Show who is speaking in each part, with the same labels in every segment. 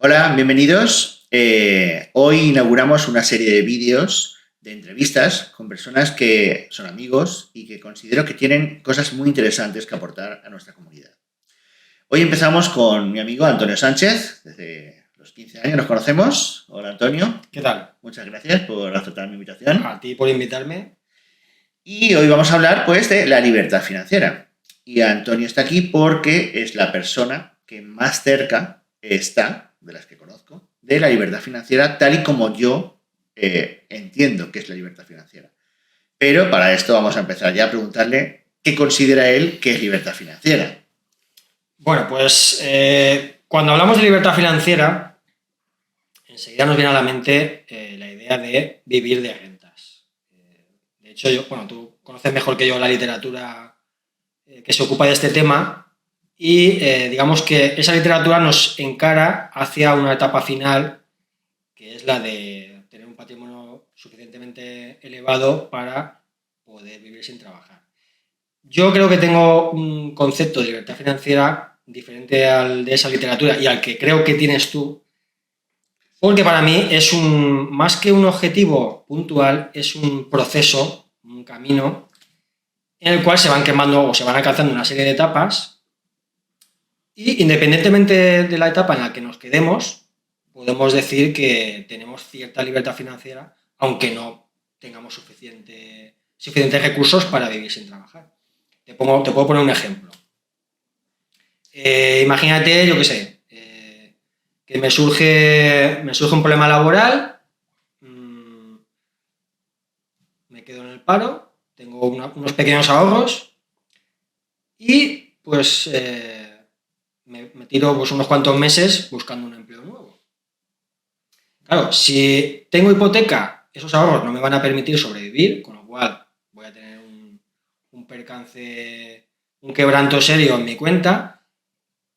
Speaker 1: Hola, bienvenidos. Hoy inauguramos una serie de vídeos de entrevistas con personas que son amigos y que considero que tienen cosas muy interesantes que aportar a nuestra comunidad. Hoy empezamos con mi amigo Antonio Sánchez. Desde los 15 años nos conocemos. Hola, Antonio.
Speaker 2: ¿Qué tal?
Speaker 1: Muchas gracias por aceptar mi invitación.
Speaker 2: A ti por invitarme.
Speaker 1: Y hoy vamos a hablar, pues, de la libertad financiera. Y Antonio está aquí porque es la persona que más cerca está, de las que conozco, de la libertad financiera, tal y como yo entiendo que es la libertad financiera. Pero para esto vamos a empezar ya a preguntarle qué considera él que es libertad financiera.
Speaker 2: Bueno, pues cuando hablamos de libertad financiera, enseguida nos viene a la mente la idea de vivir de rentas. De hecho, tú conoces mejor que yo la literatura que se ocupa de este tema y digamos que esa literatura nos encara hacia una etapa final que es la de tener un patrimonio suficientemente elevado para poder vivir sin trabajar. Yo creo que tengo un concepto de libertad financiera diferente al de esa literatura y al que creo que tienes tú, porque para mí es más que un objetivo puntual, es un proceso, un camino en el cual se van quemando o se van alcanzando una serie de etapas y independientemente de la etapa en la que nos quedemos, podemos decir que tenemos cierta libertad financiera, aunque no tengamos suficientes recursos para vivir sin trabajar. Te puedo poner un ejemplo. Imagínate, yo qué sé, que me surge un problema laboral, me quedo en el paro, tengo unos pequeños ahorros y pues me tiro pues, unos cuantos meses buscando un empleo nuevo. Claro, si tengo hipoteca, esos ahorros no me van a permitir sobrevivir, con lo cual voy a tener un percance, un quebranto serio en mi cuenta.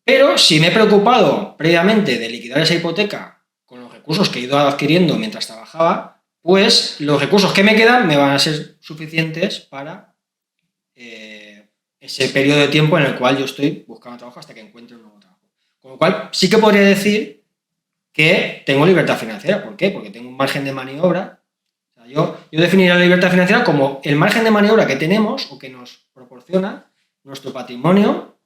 Speaker 2: Pero si me he preocupado previamente de liquidar esa hipoteca con los recursos que he ido adquiriendo mientras trabajaba, pues los recursos que me quedan me van a ser suficientes para ese periodo de tiempo en el cual yo estoy buscando trabajo hasta que encuentre un nuevo trabajo. Con lo cual sí que podría decir que tengo libertad financiera. ¿Por qué? Porque tengo un margen de maniobra. O sea, yo definiría la libertad financiera como el margen de maniobra que tenemos o que nos proporciona nuestro patrimonio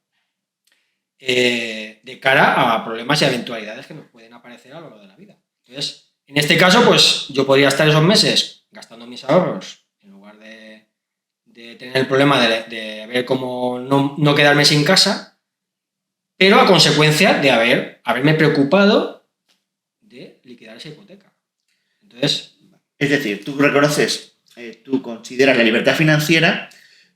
Speaker 2: de cara a problemas y eventualidades que nos pueden aparecer a lo largo de la vida. Entonces, en este caso, pues yo podría estar esos meses gastando mis ahorros en lugar de tener el problema de ver cómo no quedarme sin casa, pero a consecuencia de haberme preocupado de liquidar esa hipoteca. Entonces,
Speaker 1: es decir, tú reconoces, tú consideras la libertad financiera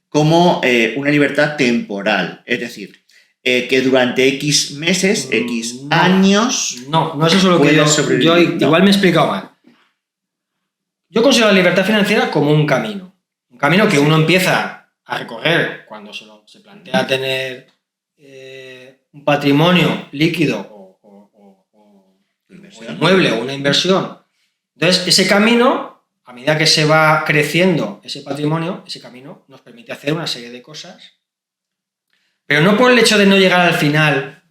Speaker 1: como una libertad temporal, es decir, que durante X meses, X años...
Speaker 2: No es eso lo que yo igual me he explicado mal. Yo considero la libertad financiera como un camino que uno empieza a recorrer cuando se plantea tener un patrimonio líquido o inmueble o una inversión. Entonces, ese camino, a medida que se va creciendo ese patrimonio, ese camino nos permite hacer una serie de cosas. Pero no por el hecho de no llegar al final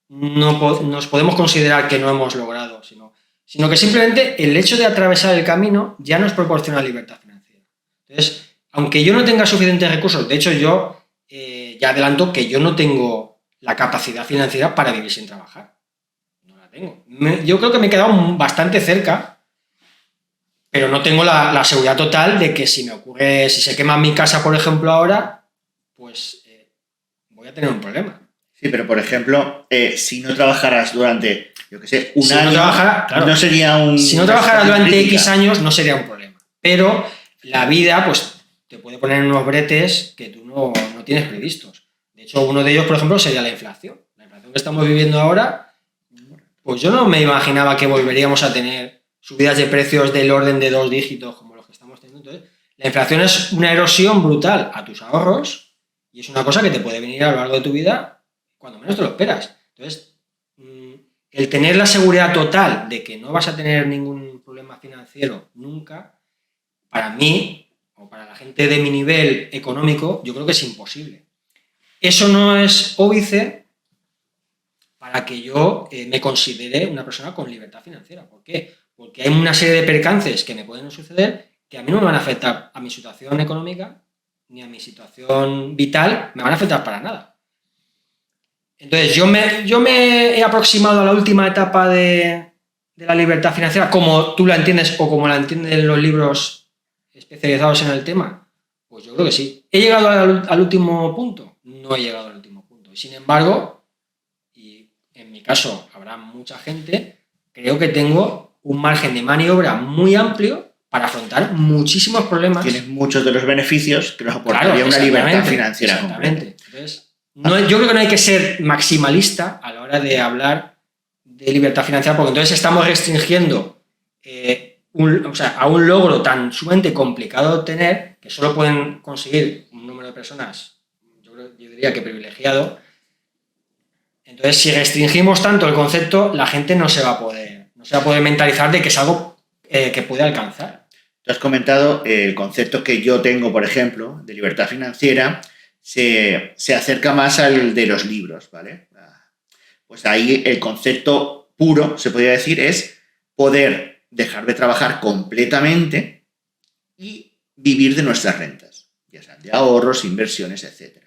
Speaker 2: nos podemos considerar que no hemos logrado, sino que simplemente el hecho de atravesar el camino ya nos proporciona libertad financiera. Entonces, aunque yo no tenga suficientes recursos, de hecho yo ya adelanto que yo no tengo la capacidad financiera para vivir sin trabajar. No la tengo. Yo creo que me he quedado bastante cerca, pero no tengo la seguridad total de que si se quema mi casa, por ejemplo, ahora, pues voy a tener un problema.
Speaker 1: Sí, pero por ejemplo, si no trabajaras durante, yo qué sé, un año,
Speaker 2: no
Speaker 1: sería un...
Speaker 2: Si no trabajaras durante X años, no sería un problema. Pero la vida, pues, te puede poner en unos bretes que tú no tienes previstos. De hecho, uno de ellos, por ejemplo, sería la inflación. La inflación que estamos viviendo ahora, pues yo no me imaginaba que volveríamos a tener subidas de precios del orden de 2 dígitos como los que estamos teniendo. Entonces, la inflación es una erosión brutal a tus ahorros y es una cosa que te puede venir a lo largo de tu vida cuando menos te lo esperas. Entonces, el tener la seguridad total de que no vas a tener ningún problema financiero nunca, para mí, o para la gente de mi nivel económico, yo creo que es imposible. Eso no es óbice para que yo me considere una persona con libertad financiera. ¿Por qué? Porque hay una serie de percances que me pueden suceder que a mí no me van a afectar a mi situación económica ni a mi situación vital, me van a afectar para nada. Entonces, yo me he aproximado a la última etapa de la libertad financiera como tú la entiendes o como la entienden los libros especializados en el tema. Pues yo creo que sí. ¿He llegado al último punto? No he llegado al último punto. Y sin embargo, y en mi caso habrá mucha gente, creo que tengo un margen de maniobra muy amplio para afrontar muchísimos problemas.
Speaker 1: Tienes muchos de los beneficios que nos aportaría una libertad financiera completa.
Speaker 2: Entonces, yo creo que no hay que ser maximalista a la hora de hablar de libertad financiera, porque entonces estamos restringiendo a un logro tan sumamente complicado de obtener que solo pueden conseguir un número de personas, yo diría que privilegiado. Entonces, si restringimos tanto el concepto, la gente no se va a poder mentalizar de que es algo que puede alcanzar.
Speaker 1: Tú has comentado el concepto que yo tengo, por ejemplo, de libertad financiera, se acerca más al de los libros, ¿vale? Pues ahí el concepto puro, se podría decir, es poder dejar de trabajar completamente y vivir de nuestras rentas, ya sean de ahorros, inversiones, etc.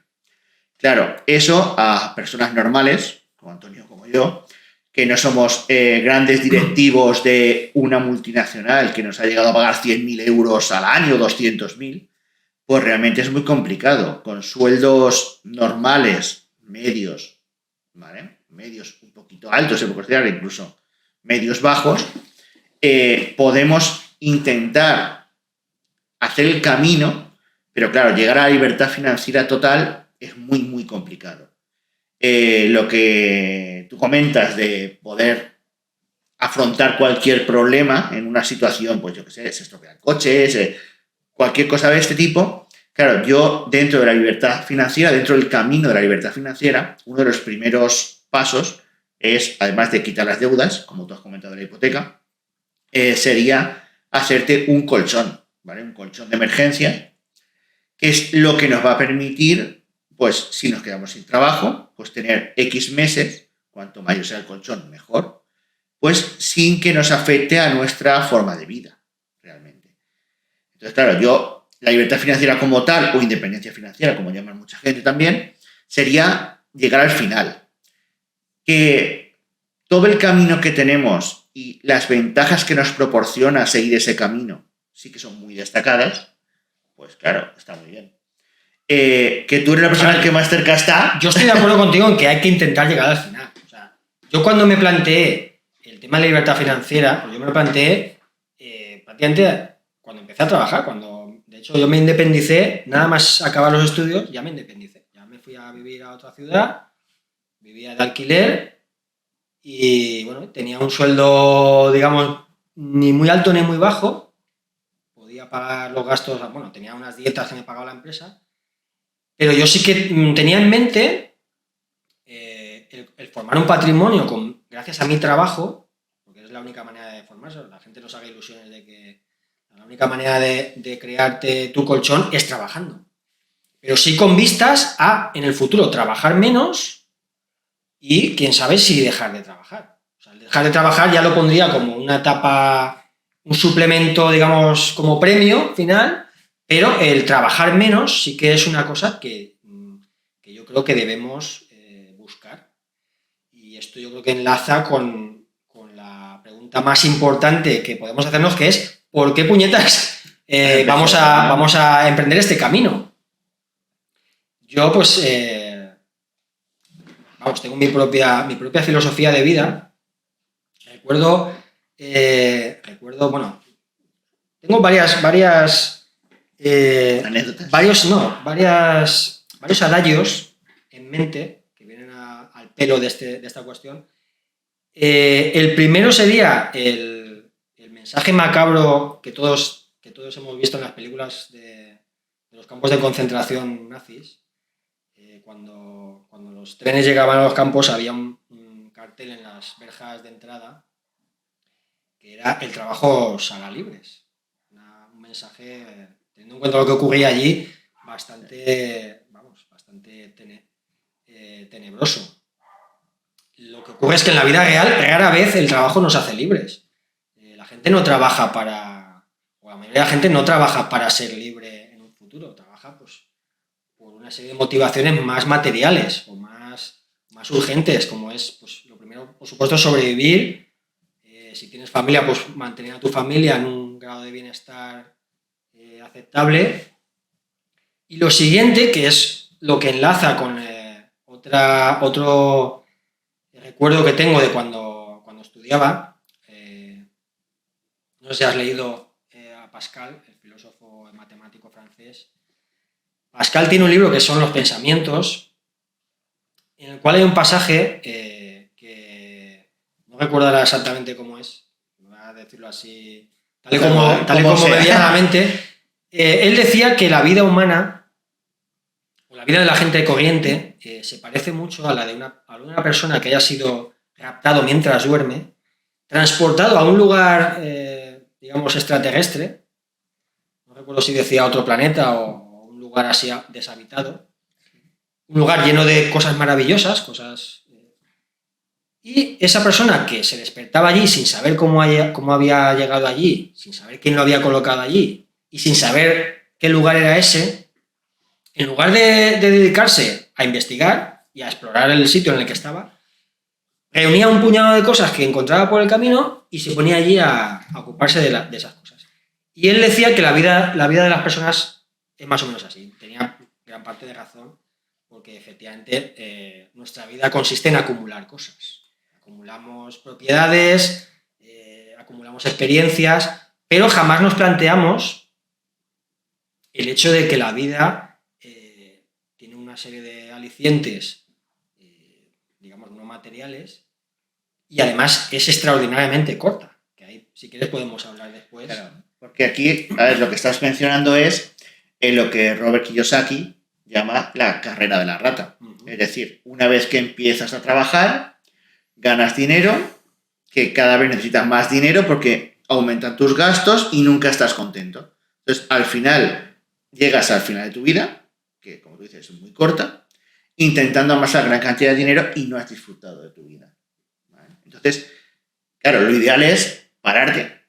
Speaker 1: Claro, eso a personas normales, como Antonio, como yo, que no somos grandes directivos de una multinacional que nos ha llegado a pagar 100.000 euros al año, 200.000, pues realmente es muy complicado. Con sueldos normales, medios, ¿vale? Medios un poquito altos, se puede considerar incluso medios bajos, podemos intentar hacer el camino, pero claro, llegar a la libertad financiera total es muy, muy complicado. Lo que tú comentas de poder afrontar cualquier problema en una situación, pues yo qué sé, se estropean coches, cualquier cosa de este tipo. Claro, yo dentro de la libertad financiera, dentro del camino de la libertad financiera, uno de los primeros pasos es, además de quitar las deudas, como tú has comentado de la hipoteca, sería hacerte un colchón, ¿vale? Un colchón de emergencia, que es lo que nos va a permitir, pues si nos quedamos sin trabajo, pues tener X meses, cuanto mayor sea el colchón, mejor, pues sin que nos afecte a nuestra forma de vida, realmente. Entonces, claro, la libertad financiera como tal, o independencia financiera, como llaman mucha gente también, sería llegar al final. Que todo el camino que tenemos y las ventajas que nos proporciona seguir ese camino sí que son muy destacadas, pues claro, está muy bien. Que tú eres la persona que más cerca está.
Speaker 2: Yo estoy de acuerdo contigo en que hay que intentar llegar al final. O sea, yo cuando me planteé el tema de la libertad financiera, pues yo me lo planteé prácticamente cuando empecé a trabajar, de hecho yo me independicé, nada más acabar los estudios, ya me independicé. Ya me fui a vivir a otra ciudad, vivía de alquiler y bueno, tenía un sueldo, digamos, ni muy alto ni muy bajo, podía pagar los gastos, bueno, tenía unas dietas que me pagaba la empresa, pero yo sí que tenía en mente el formar un patrimonio gracias a mi trabajo, porque es la única manera de formarse. La gente no se haga ilusiones de que la única manera de crearte tu colchón es trabajando. Pero sí con vistas a, en el futuro, trabajar menos y quién sabe si dejar de trabajar. O sea, el dejar de trabajar ya lo pondría como una etapa, un suplemento, digamos, como premio final, pero el trabajar menos sí que es una cosa que yo creo que debemos buscar. Y esto yo creo que enlaza con la pregunta más importante que podemos hacernos, que es ¿por qué puñetas vamos a emprender este camino? Yo pues tengo mi propia filosofía de vida. Recuerdo, bueno, tengo varias
Speaker 1: anécdotas.
Speaker 2: Varios adagios en mente que vienen al pelo de esta cuestión. El primero sería el mensaje macabro que todos hemos visto en las películas de los campos de concentración nazis. Cuando los trenes llegaban a los campos había un cartel en las verjas de entrada que era el trabajo sala libres. Un mensaje, teniendo en cuenta lo que ocurría allí, bastante tenebroso. lo que ocurre es que en la vida real rara vez el trabajo nos hace libres. La gente no trabaja o la mayoría de la gente no trabaja para ser libre en un futuro, trabaja pues por una serie de motivaciones más materiales o más urgentes, como es, pues lo primero, por supuesto, sobrevivir. Si tienes familia, pues mantener a tu familia en un grado de bienestar aceptable. Y lo siguiente, que es lo que enlaza con otro recuerdo que tengo de cuando estudiaba, no sé si has leído a Pascal, el filósofo matemático francés. Pascal tiene un libro que son Los pensamientos, en el cual hay un pasaje que no recuerdo ahora exactamente cómo es, voy a decirlo así, tal y como me viene a la mente. Él decía que la vida humana, o la vida de la gente corriente, se parece mucho a la de una persona que haya sido raptado mientras duerme, transportado a un lugar, digamos, extraterrestre, no recuerdo si decía otro planeta o un lugar así deshabitado, un lugar lleno de cosas maravillosas, y esa persona que se despertaba allí sin saber cómo había llegado allí, sin saber quién lo había colocado allí y sin saber qué lugar era ese, en lugar de dedicarse a investigar y a explorar el sitio en el que estaba, reunía un puñado de cosas que encontraba por el camino y se ponía allí a ocuparse de esas cosas. Y él decía que la vida de las personas es más o menos así. Tenía gran parte de razón, porque efectivamente nuestra vida consiste en acumular cosas. Acumulamos propiedades, acumulamos experiencias, pero jamás nos planteamos el hecho de que la vida tiene una serie de alicientes, digamos, no materiales, y además es extraordinariamente corta, que ahí, si quieres, podemos hablar después.
Speaker 1: Claro, porque aquí, a ver, lo que estás mencionando es lo que Robert Kiyosaki llama la carrera de la rata. Es decir, una vez que empiezas a trabajar, ganas dinero, que cada vez necesitas más dinero porque aumentan tus gastos y nunca estás contento. Entonces, al final, llegas al final de tu vida, que como tú dices es muy corta, intentando amasar gran cantidad de dinero y no has disfrutado de tu vida. ¿Vale? Entonces, claro, lo ideal es pararte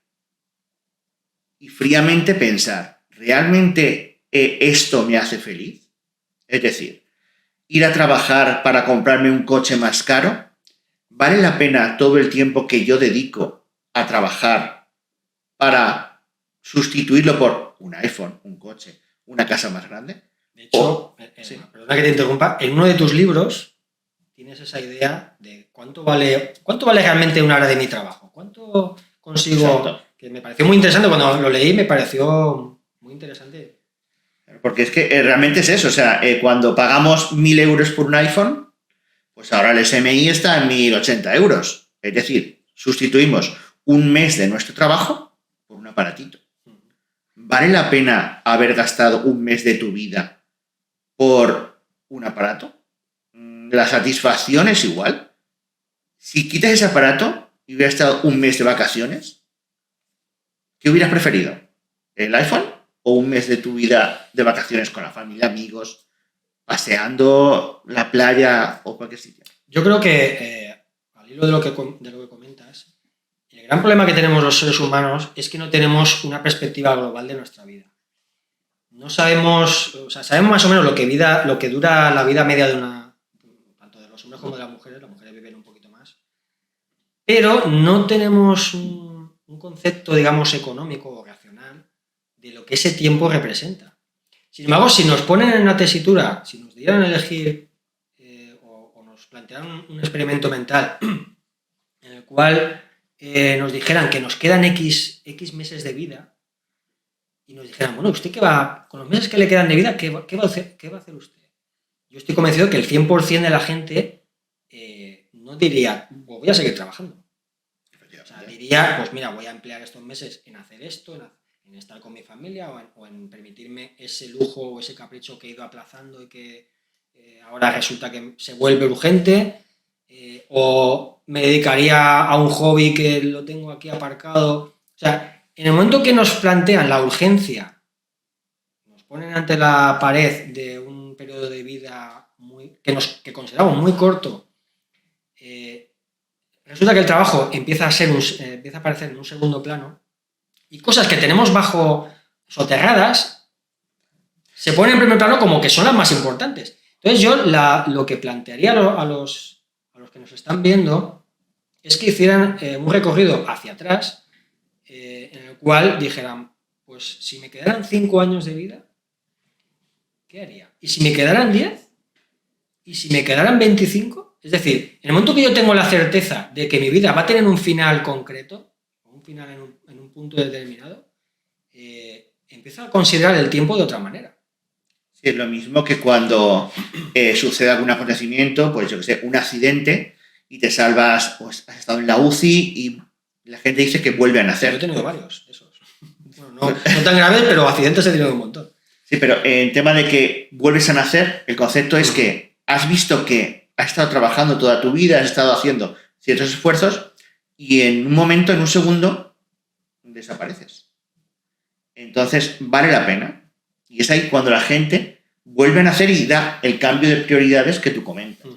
Speaker 1: y fríamente pensar, ¿realmente esto me hace feliz? Es decir, ir a trabajar para comprarme un coche más caro, ¿vale la pena todo el tiempo que yo dedico a trabajar para sustituirlo por un iPhone, un coche, una casa más grande?
Speaker 2: De hecho, sí, perdona que te interrumpa, en uno de tus libros tienes esa idea de cuánto vale realmente una hora de mi trabajo, cuánto consigo. Exacto. Que me pareció muy interesante, cuando lo leí me pareció muy interesante.
Speaker 1: Porque es que realmente es eso, o sea, cuando pagamos 1.000 euros por un iPhone, pues ahora el SMI está en 1.080 euros. Es decir, sustituimos un mes de nuestro trabajo por un aparatito. ¿Vale la pena haber gastado un mes de tu vida por un aparato? La satisfacción es igual. Si quitas ese aparato y hubieras estado un mes de vacaciones, ¿qué hubieras preferido? ¿El iPhone o un mes de tu vida de vacaciones con la familia, amigos, paseando, la playa o cualquier sitio?
Speaker 2: Yo creo que, al hilo de lo que comentas, el gran problema que tenemos los seres humanos es que no tenemos una perspectiva global de nuestra vida. No sabemos, o sea, sabemos más o menos lo que dura la vida media tanto de los hombres como de las mujeres viven un poquito más, pero no tenemos un concepto, digamos, económico o racional de lo que ese tiempo representa. Sin embargo, si nos ponen en una tesitura, si nos dieran a elegir o nos plantearan un experimento mental en el cual nos dijeran que nos quedan X meses de vida y nos dijeran, bueno, ¿usted qué va, con los meses que le quedan de vida, qué va a hacer usted? Yo estoy convencido que el 100% de la gente no diría, pues voy a seguir trabajando. O sea, diría, pues mira, voy a emplear estos meses en hacer esto, en estar con mi familia o en permitirme ese lujo o ese capricho que he ido aplazando y que ahora resulta que se vuelve urgente, o me dedicaría a un hobby que lo tengo aquí aparcado. O sea, en el momento que nos plantean la urgencia, nos ponen ante la pared de un periodo de vida que consideramos muy corto, resulta que el trabajo empieza a aparecer en un segundo plano y cosas que tenemos bajo soterradas se ponen en primer plano como que son las más importantes. Entonces yo lo que plantearía a los que nos están viendo es que hicieran un recorrido hacia atrás en el cual dijeran, pues si me quedaran 5 años de vida, ¿qué haría? ¿Y si me quedaran 10? ¿Y si me quedaran 25? Es decir, en el momento que yo tengo la certeza de que mi vida va a tener un final concreto, un final en un punto determinado, empiezo a considerar el tiempo de otra manera.
Speaker 1: Sí, es lo mismo que cuando sucede algún acontecimiento, pues yo que sé, un accidente y te salvas, pues has estado en la UCI y la gente dice que vuelve a nacer.
Speaker 2: Yo he tenido varios de esos. Bueno, no tan graves, pero accidentes he tenido un montón.
Speaker 1: Sí, pero en tema de que vuelves a nacer, el concepto es que has visto que has estado trabajando toda tu vida, has estado haciendo ciertos esfuerzos y en un momento, en un segundo, desapareces. Entonces, vale la pena. Y es ahí cuando la gente vuelve a nacer y da el cambio de prioridades que tú comentas.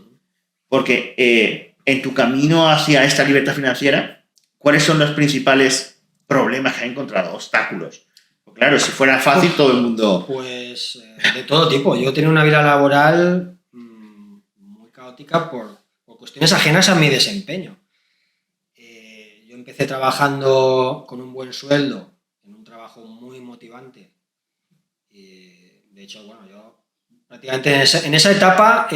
Speaker 1: Porque en tu camino hacia esta libertad financiera, ¿cuáles son los principales problemas que has encontrado? Obstáculos. Pues claro, si fuera fácil, todo el mundo...
Speaker 2: Pues de todo tipo. Yo he tenido una vida laboral muy caótica por cuestiones ajenas a mi desempeño. Yo empecé trabajando con un buen sueldo, en un trabajo muy motivante. De hecho, bueno, yo prácticamente en esa etapa,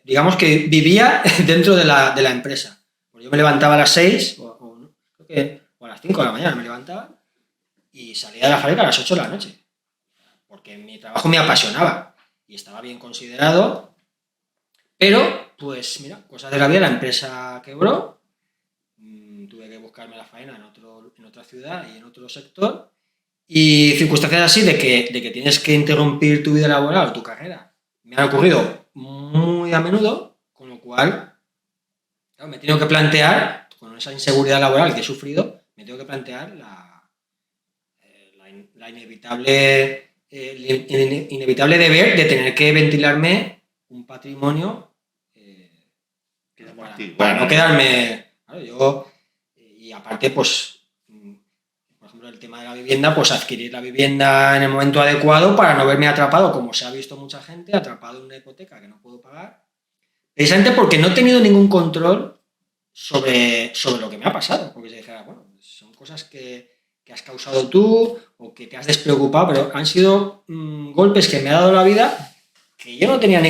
Speaker 2: digamos que vivía dentro de la empresa. Pues yo me levantaba a las 6, creo que a las 5 de la mañana me levantaba y salía de la fábrica a las 8 de la noche. Porque mi trabajo me apasionaba y estaba bien considerado. Pero, pues mira, cosas de la vida, la empresa quebró, tuve que buscarme la faena en otra ciudad y en otro sector. Y circunstancias así de que tienes que interrumpir tu vida laboral o tu carrera me han ocurrido muy a menudo, con lo cual claro, me he tenido que plantear, con esa inseguridad laboral que he sufrido, me tengo que plantear la inevitable, inevitable deber de tener que ventilarme un patrimonio para no quedarme... Claro, y aparte, pues... Por ejemplo, el tema de la vivienda, pues adquirir la vivienda en el momento adecuado para no verme atrapado, como se ha visto mucha gente, atrapado en una hipoteca que no puedo pagar, precisamente porque no he tenido ningún control sobre lo que me ha pasado, porque se dijera, bueno, son cosas que has causado tú o que te has despreocupado, pero han sido golpes que me ha dado la vida que yo no tenía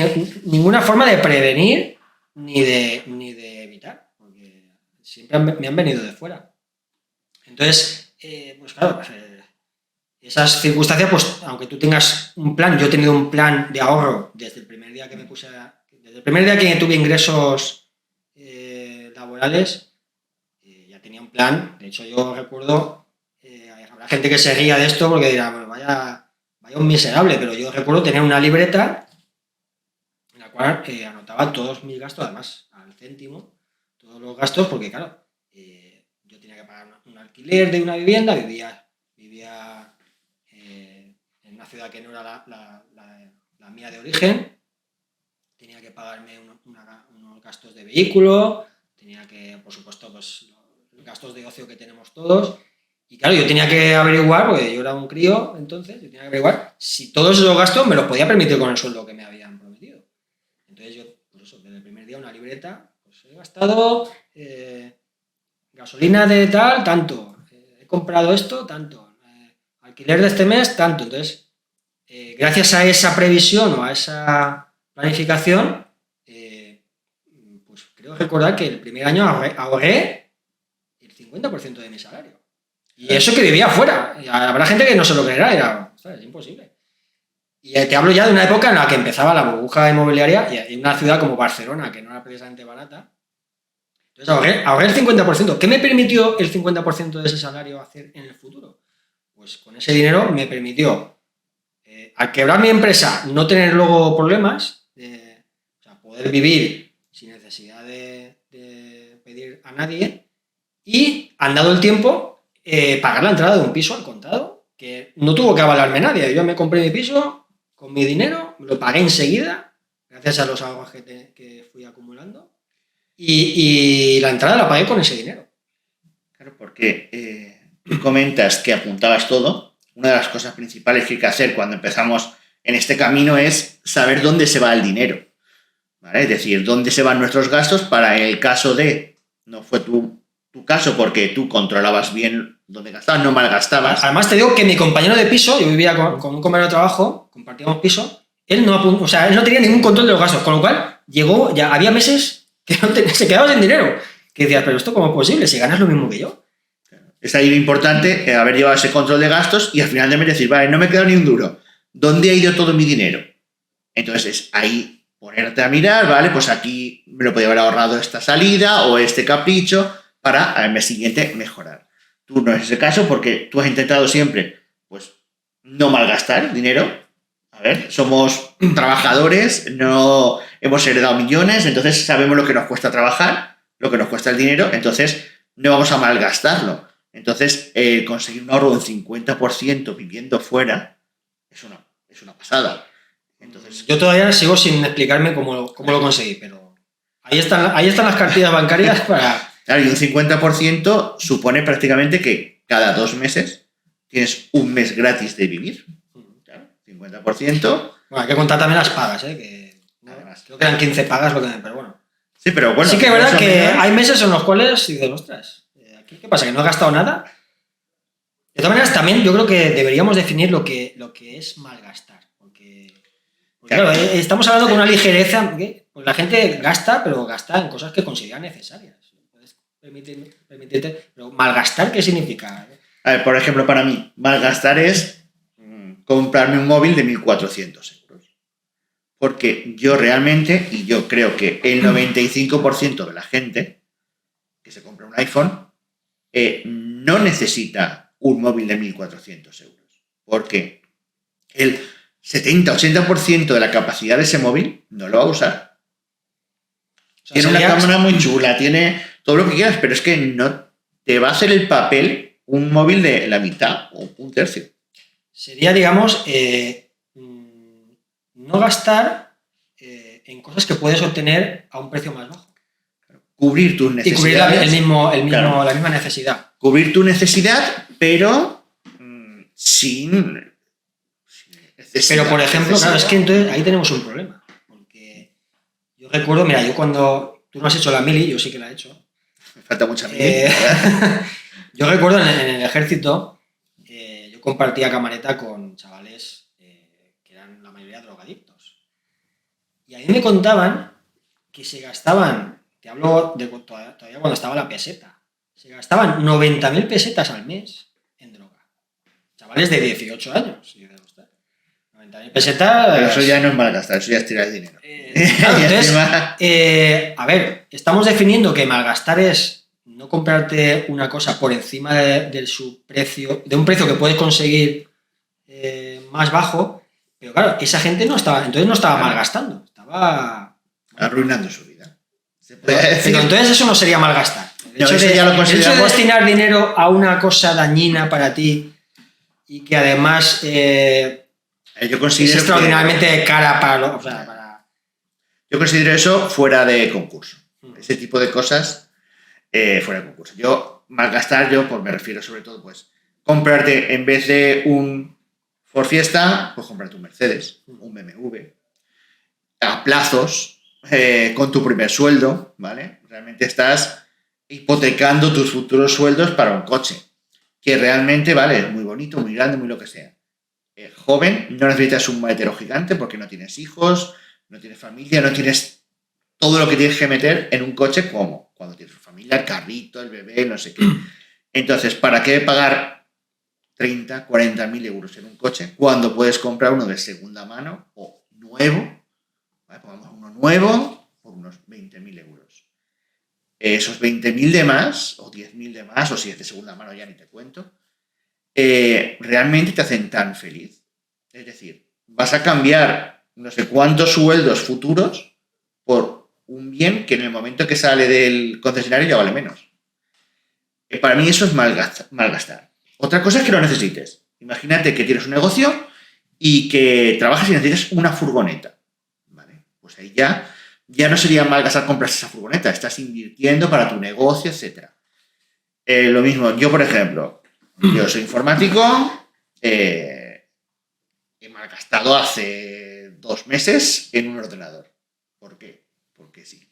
Speaker 2: ninguna forma de prevenir ni de evitar, porque siempre me han venido de fuera. Entonces, pues claro, esas circunstancias, pues aunque tú tengas un plan, yo he tenido un plan de ahorro desde el primer día que desde el primer día que tuve ingresos laborales, ya tenía un plan. De hecho, yo recuerdo, habrá gente que se ría de esto porque dirá, bueno, vaya un miserable, pero yo recuerdo tener una libreta en la cual anotaba todos mis gastos, además al céntimo, todos los gastos, porque claro, yo tenía que pagar un alquiler de una vivienda, vivía en una ciudad que no era la mía de origen, tenía que pagarme unos gastos de vehículo, tenía que, por supuesto, pues, los gastos de ocio que tenemos todos, y claro, yo tenía que averiguar, porque yo era un crío entonces, yo tenía que averiguar si todos esos gastos me los podía permitir con el sueldo que me habían prometido. Entonces yo, pues eso, desde el primer día una libreta, pues he gastado... gasolina de tal, tanto. He comprado esto, tanto. Alquiler de este mes, tanto. Entonces, gracias a esa previsión o a esa planificación, pues creo recordar que el primer año ahorré el 50% de mi salario. Y eso que vivía afuera. Habrá gente que no se lo creerá, es imposible. Y te hablo ya de una época en la que empezaba la burbuja inmobiliaria y en una ciudad como Barcelona, que no era precisamente barata. Entonces ahorré el 50%. ¿Qué me permitió el 50% de ese salario hacer en el futuro? Pues con ese dinero me permitió, al quebrar mi empresa, no tener luego problemas, o sea, poder vivir sin necesidad de pedir a nadie y, andado el tiempo, pagar la entrada de un piso al contado, que no tuvo que avalarme nadie. Yo me compré mi piso con mi dinero, lo pagué enseguida, gracias a los ahorros que fui acumulando. Y la entrada la pagué con ese dinero.
Speaker 1: Claro, porque tú comentas que apuntabas todo. Una de las cosas principales que hay que hacer cuando empezamos en este camino es saber dónde se va el dinero, ¿vale? Es decir, dónde se van nuestros gastos para el caso de, no fue tu caso porque tú controlabas bien dónde gastabas, no malgastabas.
Speaker 2: Además te digo que mi compañero de piso, yo vivía con un compañero de trabajo, compartíamos piso, él no tenía ningún control de los gastos, con lo cual ya había meses que se quedaba sin dinero. Que decías, pero ¿esto cómo es posible? Si ganas lo mismo que yo.
Speaker 1: Es ahí lo importante, haber llevado ese control de gastos y al final de mes decir, vale, no me queda ni un duro. ¿Dónde ha ido todo mi dinero? Entonces, ahí ponerte a mirar, ¿vale? Pues aquí me lo podía haber ahorrado esta salida o este capricho para al mes siguiente mejorar. Tú no es ese caso porque tú has intentado siempre, pues, no malgastar dinero. A ver, somos trabajadores, no hemos heredado millones, entonces sabemos lo que nos cuesta trabajar, lo que nos cuesta el dinero, entonces no vamos a malgastarlo. Entonces, conseguir un ahorro de un 50% viviendo fuera es una pasada. Entonces,
Speaker 2: yo todavía sigo sin explicarme cómo lo conseguí, pero ahí están las cartillas bancarias para...
Speaker 1: Claro, y un 50% supone prácticamente que cada 2 meses tienes un mes gratis de vivir. Claro, 50%.
Speaker 2: Bueno, hay que contar también las pagas, que además, creo que eran 15 pagas, pero bueno.
Speaker 1: Sí, pero bueno.
Speaker 2: Sí que es verdad que hay meses en los cuales dices, ostras, ¿aquí qué pasa? ¿Que no he gastado nada? De todas maneras, también yo creo que deberíamos definir lo que es malgastar. Porque claro, estamos hablando con una ligereza, que pues la gente gasta, pero gasta en cosas que considera necesarias. Puedes permitirte, pero malgastar, ¿qué significa?
Speaker 1: A ver, por ejemplo, para mí, malgastar es comprarme un móvil de 1.400 euros. Porque yo realmente, y yo creo que el 95% de la gente que se compra un iPhone no necesita un móvil de 1.400 euros. Porque el 70-80% de la capacidad de ese móvil no lo va a usar. O sea, tiene una cámara muy chula, tiene todo lo que quieras, pero es que no te va a hacer el papel un móvil de la mitad o un tercio.
Speaker 2: Sería, digamos, no gastar en cosas que puedes obtener a un precio más bajo.
Speaker 1: Cubrir tus necesidades.
Speaker 2: Y cubrir la misma necesidad.
Speaker 1: Cubrir tu necesidad, pero sin necesidad.
Speaker 2: Pero, por ejemplo, claro, es que entonces ahí tenemos un problema. Porque yo recuerdo, mira, yo cuando tú no has hecho la mili, yo sí que la he hecho.
Speaker 1: Me falta mucha mili.
Speaker 2: Yo recuerdo en el ejército, yo compartía camareta con chavales que eran la mayoría drogadictos. Y a mí me contaban que se gastaban, te hablo de todavía cuando estaba la peseta, se gastaban 90.000 pesetas al mes en droga. Chavales de 18 años. Y dices, 90.000 pesetas...
Speaker 1: Pero eso ya no es malgastar, eso ya es tirar dinero.
Speaker 2: Claro, entonces, a ver, estamos definiendo que malgastar es no comprarte una cosa por encima de su precio, de un precio que puedes conseguir más bajo, pero claro, esa gente no estaba malgastando, estaba
Speaker 1: arruinando su vida.
Speaker 2: Pero entonces eso no sería malgastar. El hecho de destinar dinero a una cosa dañina para ti y que además
Speaker 1: yo considero
Speaker 2: es extraordinariamente cara para...
Speaker 1: Yo considero eso fuera de concurso. Ese tipo de cosas fuera de concurso. Yo, malgastar, pues me refiero sobre todo, pues, comprarte en vez de un Ford Fiesta, pues comprarte un Mercedes, un BMW, a plazos, con tu primer sueldo, ¿vale? Realmente estás hipotecando tus futuros sueldos para un coche, que realmente, vale, es muy bonito, muy grande, muy lo que sea. Joven, no necesitas un maletero gigante porque no tienes hijos, no tienes familia, no tienes todo lo que tienes que meter en un coche como cuando tienes familia, el carrito, el bebé, no sé qué. Entonces, ¿para qué pagar 30, 40.000 euros en un coche cuando puedes comprar uno de segunda mano o nuevo? ¿Vale? Pongamos uno nuevo por unos 20.000 euros. Esos 20.000 de más, o 10.000 de más, o si es de segunda mano ya ni te cuento, realmente te hacen tan feliz. Es decir, vas a cambiar no sé cuántos sueldos futuros por un bien que en el momento que sale del concesionario ya vale menos. Para mí eso es malgastar. Otra cosa es que lo necesites. Imagínate que tienes un negocio y que trabajas y necesitas una furgoneta. ¿Vale? Pues ahí ya ya no sería mal gastar compras esa furgoneta, estás invirtiendo para tu negocio, etc. Lo mismo, yo por ejemplo, yo soy informático, he malgastado hace 2 meses en un ordenador. ¿Por qué? Porque sí.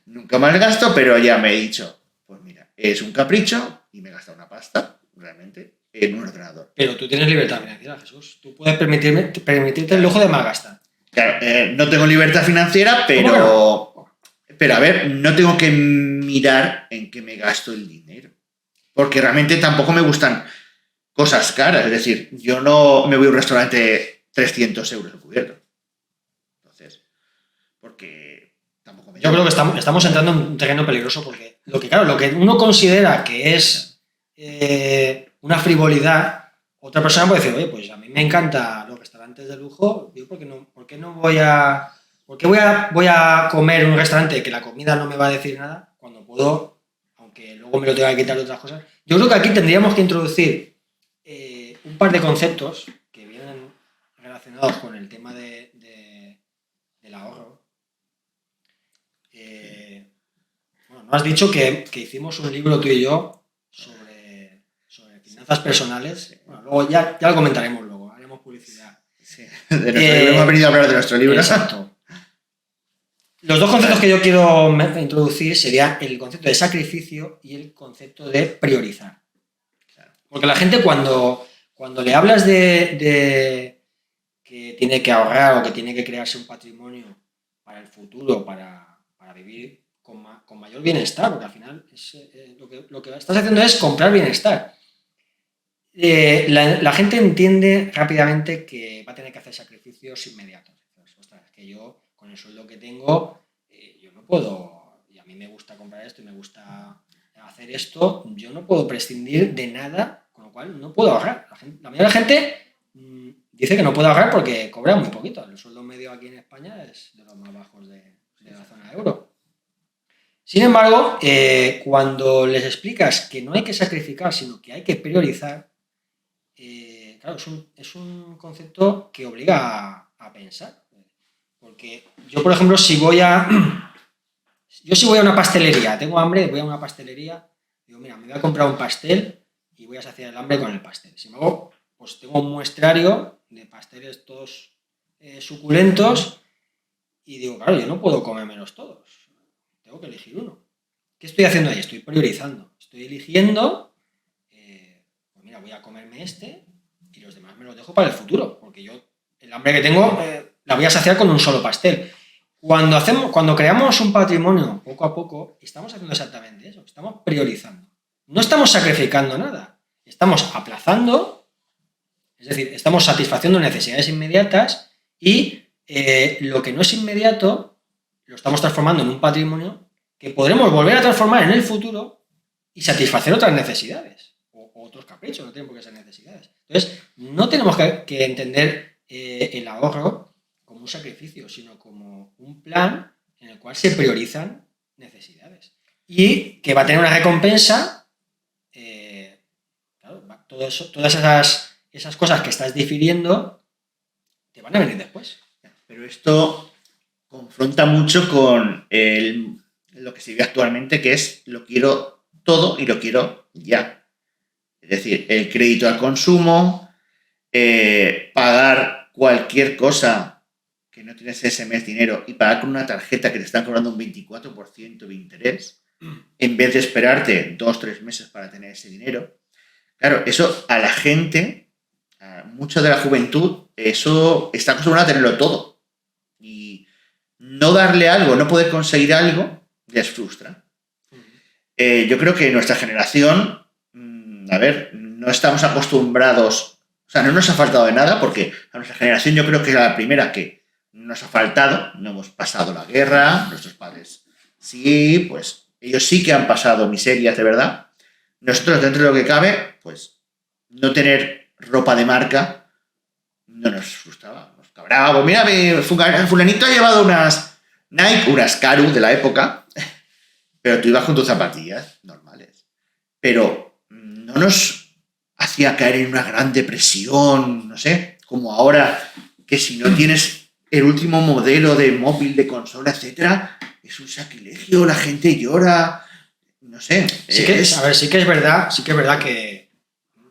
Speaker 1: Nunca malgasto, pero ya me he dicho, pues mira, es un capricho y me he gastado una pasta, realmente, en un ordenador.
Speaker 2: Pero tú tienes libertad financiera, Jesús. Tú puedes permitirte el lujo de malgastar.
Speaker 1: Claro, no tengo libertad financiera, pero a ver, no tengo que mirar en qué me gasto el dinero. Porque realmente tampoco me gustan cosas caras. Es decir, yo no me voy a un restaurante 300 euros el cubierto. Entonces, porque tampoco me
Speaker 2: Yo creo que estamos entrando en un terreno peligroso porque lo que uno considera que es una frivolidad, otra persona puede decir, oye, pues a mí me encantan los restaurantes de lujo, yo ¿por qué voy a comer en un restaurante que la comida no me va a decir nada cuando puedo, aunque luego me lo tenga que quitar de otras cosas? Yo creo que aquí tendríamos que introducir un par de conceptos que vienen relacionados con el tema del ahorro. Bueno, no has dicho que hicimos un libro tú y yo sobre finanzas personales. Bueno, luego ya lo comentaremos luego, haremos publicidad.
Speaker 1: Sí, de nuestro libro, hemos venido a hablar de nuestro libro.
Speaker 2: Exacto. Los dos conceptos que yo quiero introducir serían el concepto de sacrificio y el concepto de priorizar. Porque la gente cuando le hablas de que tiene que ahorrar o que tiene que crearse un patrimonio para el futuro, para vivir con mayor bienestar, porque al final lo que estás haciendo es comprar bienestar. La gente entiende rápidamente que va a tener que hacer sacrificios inmediatos. Ostras, es que yo, con el sueldo que tengo, yo no puedo, y a mí me gusta comprar esto y me gusta hacer esto, yo no puedo prescindir de nada, con lo cual no puedo ahorrar. La mayoría de la gente dice que no puede ahorrar porque cobra muy poquito. El sueldo medio aquí en España es de los más bajos de la zona euro. Sin embargo, cuando les explicas que no hay que sacrificar, sino que hay que priorizar, claro, es un concepto que obliga a pensar. Porque yo, por ejemplo, si voy a una pastelería, tengo hambre, voy a una pastelería, digo, mira, me voy a comprar un pastel y voy a saciar el hambre con el pastel. Si me hago, pues tengo un muestrario de pasteles todos suculentos y digo, claro, yo no puedo comérmelos todos. Tengo que elegir uno. ¿Qué estoy haciendo ahí? Estoy priorizando. Estoy eligiendo, pues mira, voy a comerme este y los demás me los dejo para el futuro, porque yo el hambre que tengo la voy a saciar con un solo pastel. Cuando creamos un patrimonio poco a poco, estamos haciendo exactamente eso. Estamos priorizando. No estamos sacrificando nada. Estamos aplazando, es decir, estamos satisfaciendo necesidades inmediatas y lo que no es inmediato lo estamos transformando en un patrimonio que podremos volver a transformar en el futuro y satisfacer otras necesidades o otros caprichos, no tienen por qué ser necesidades. Entonces, no tenemos que entender el ahorro como un sacrificio, sino como un plan en el cual se priorizan necesidades y que va a tener una recompensa, claro, todas esas cosas que estás difiriendo te van a venir después.
Speaker 1: Pero esto confronta mucho con lo que se vive actualmente, que es lo quiero todo y lo quiero ya. Es decir, el crédito al consumo, pagar cualquier cosa que no tienes ese mes dinero y pagar con una tarjeta que te están cobrando un 24% de interés, en vez de esperarte 2-3 meses para tener ese dinero. Claro, eso a la gente, a mucha de la juventud, eso está acostumbrado a tenerlo todo. Y no darle algo, no poder conseguir algo, les frustra. Yo creo que nuestra generación, no estamos acostumbrados, o sea, no nos ha faltado de nada, porque a nuestra generación yo creo que es la primera que nos ha faltado, no hemos pasado la guerra, nuestros padres sí, pues ellos sí que han pasado miserias de verdad. Nosotros, dentro de lo que cabe, pues no tener ropa de marca no nos frustraba, nos cabraba. Pues mira, fulanito ha llevado unas Nike, unas Caru de la época, pero tú ibas con tus zapatillas normales. Pero no nos hacía caer en una gran depresión, no sé, como ahora, que si no tienes el último modelo de móvil, de consola, etcétera, es un sacrilegio, la gente llora, no sé.
Speaker 2: Sí que es verdad que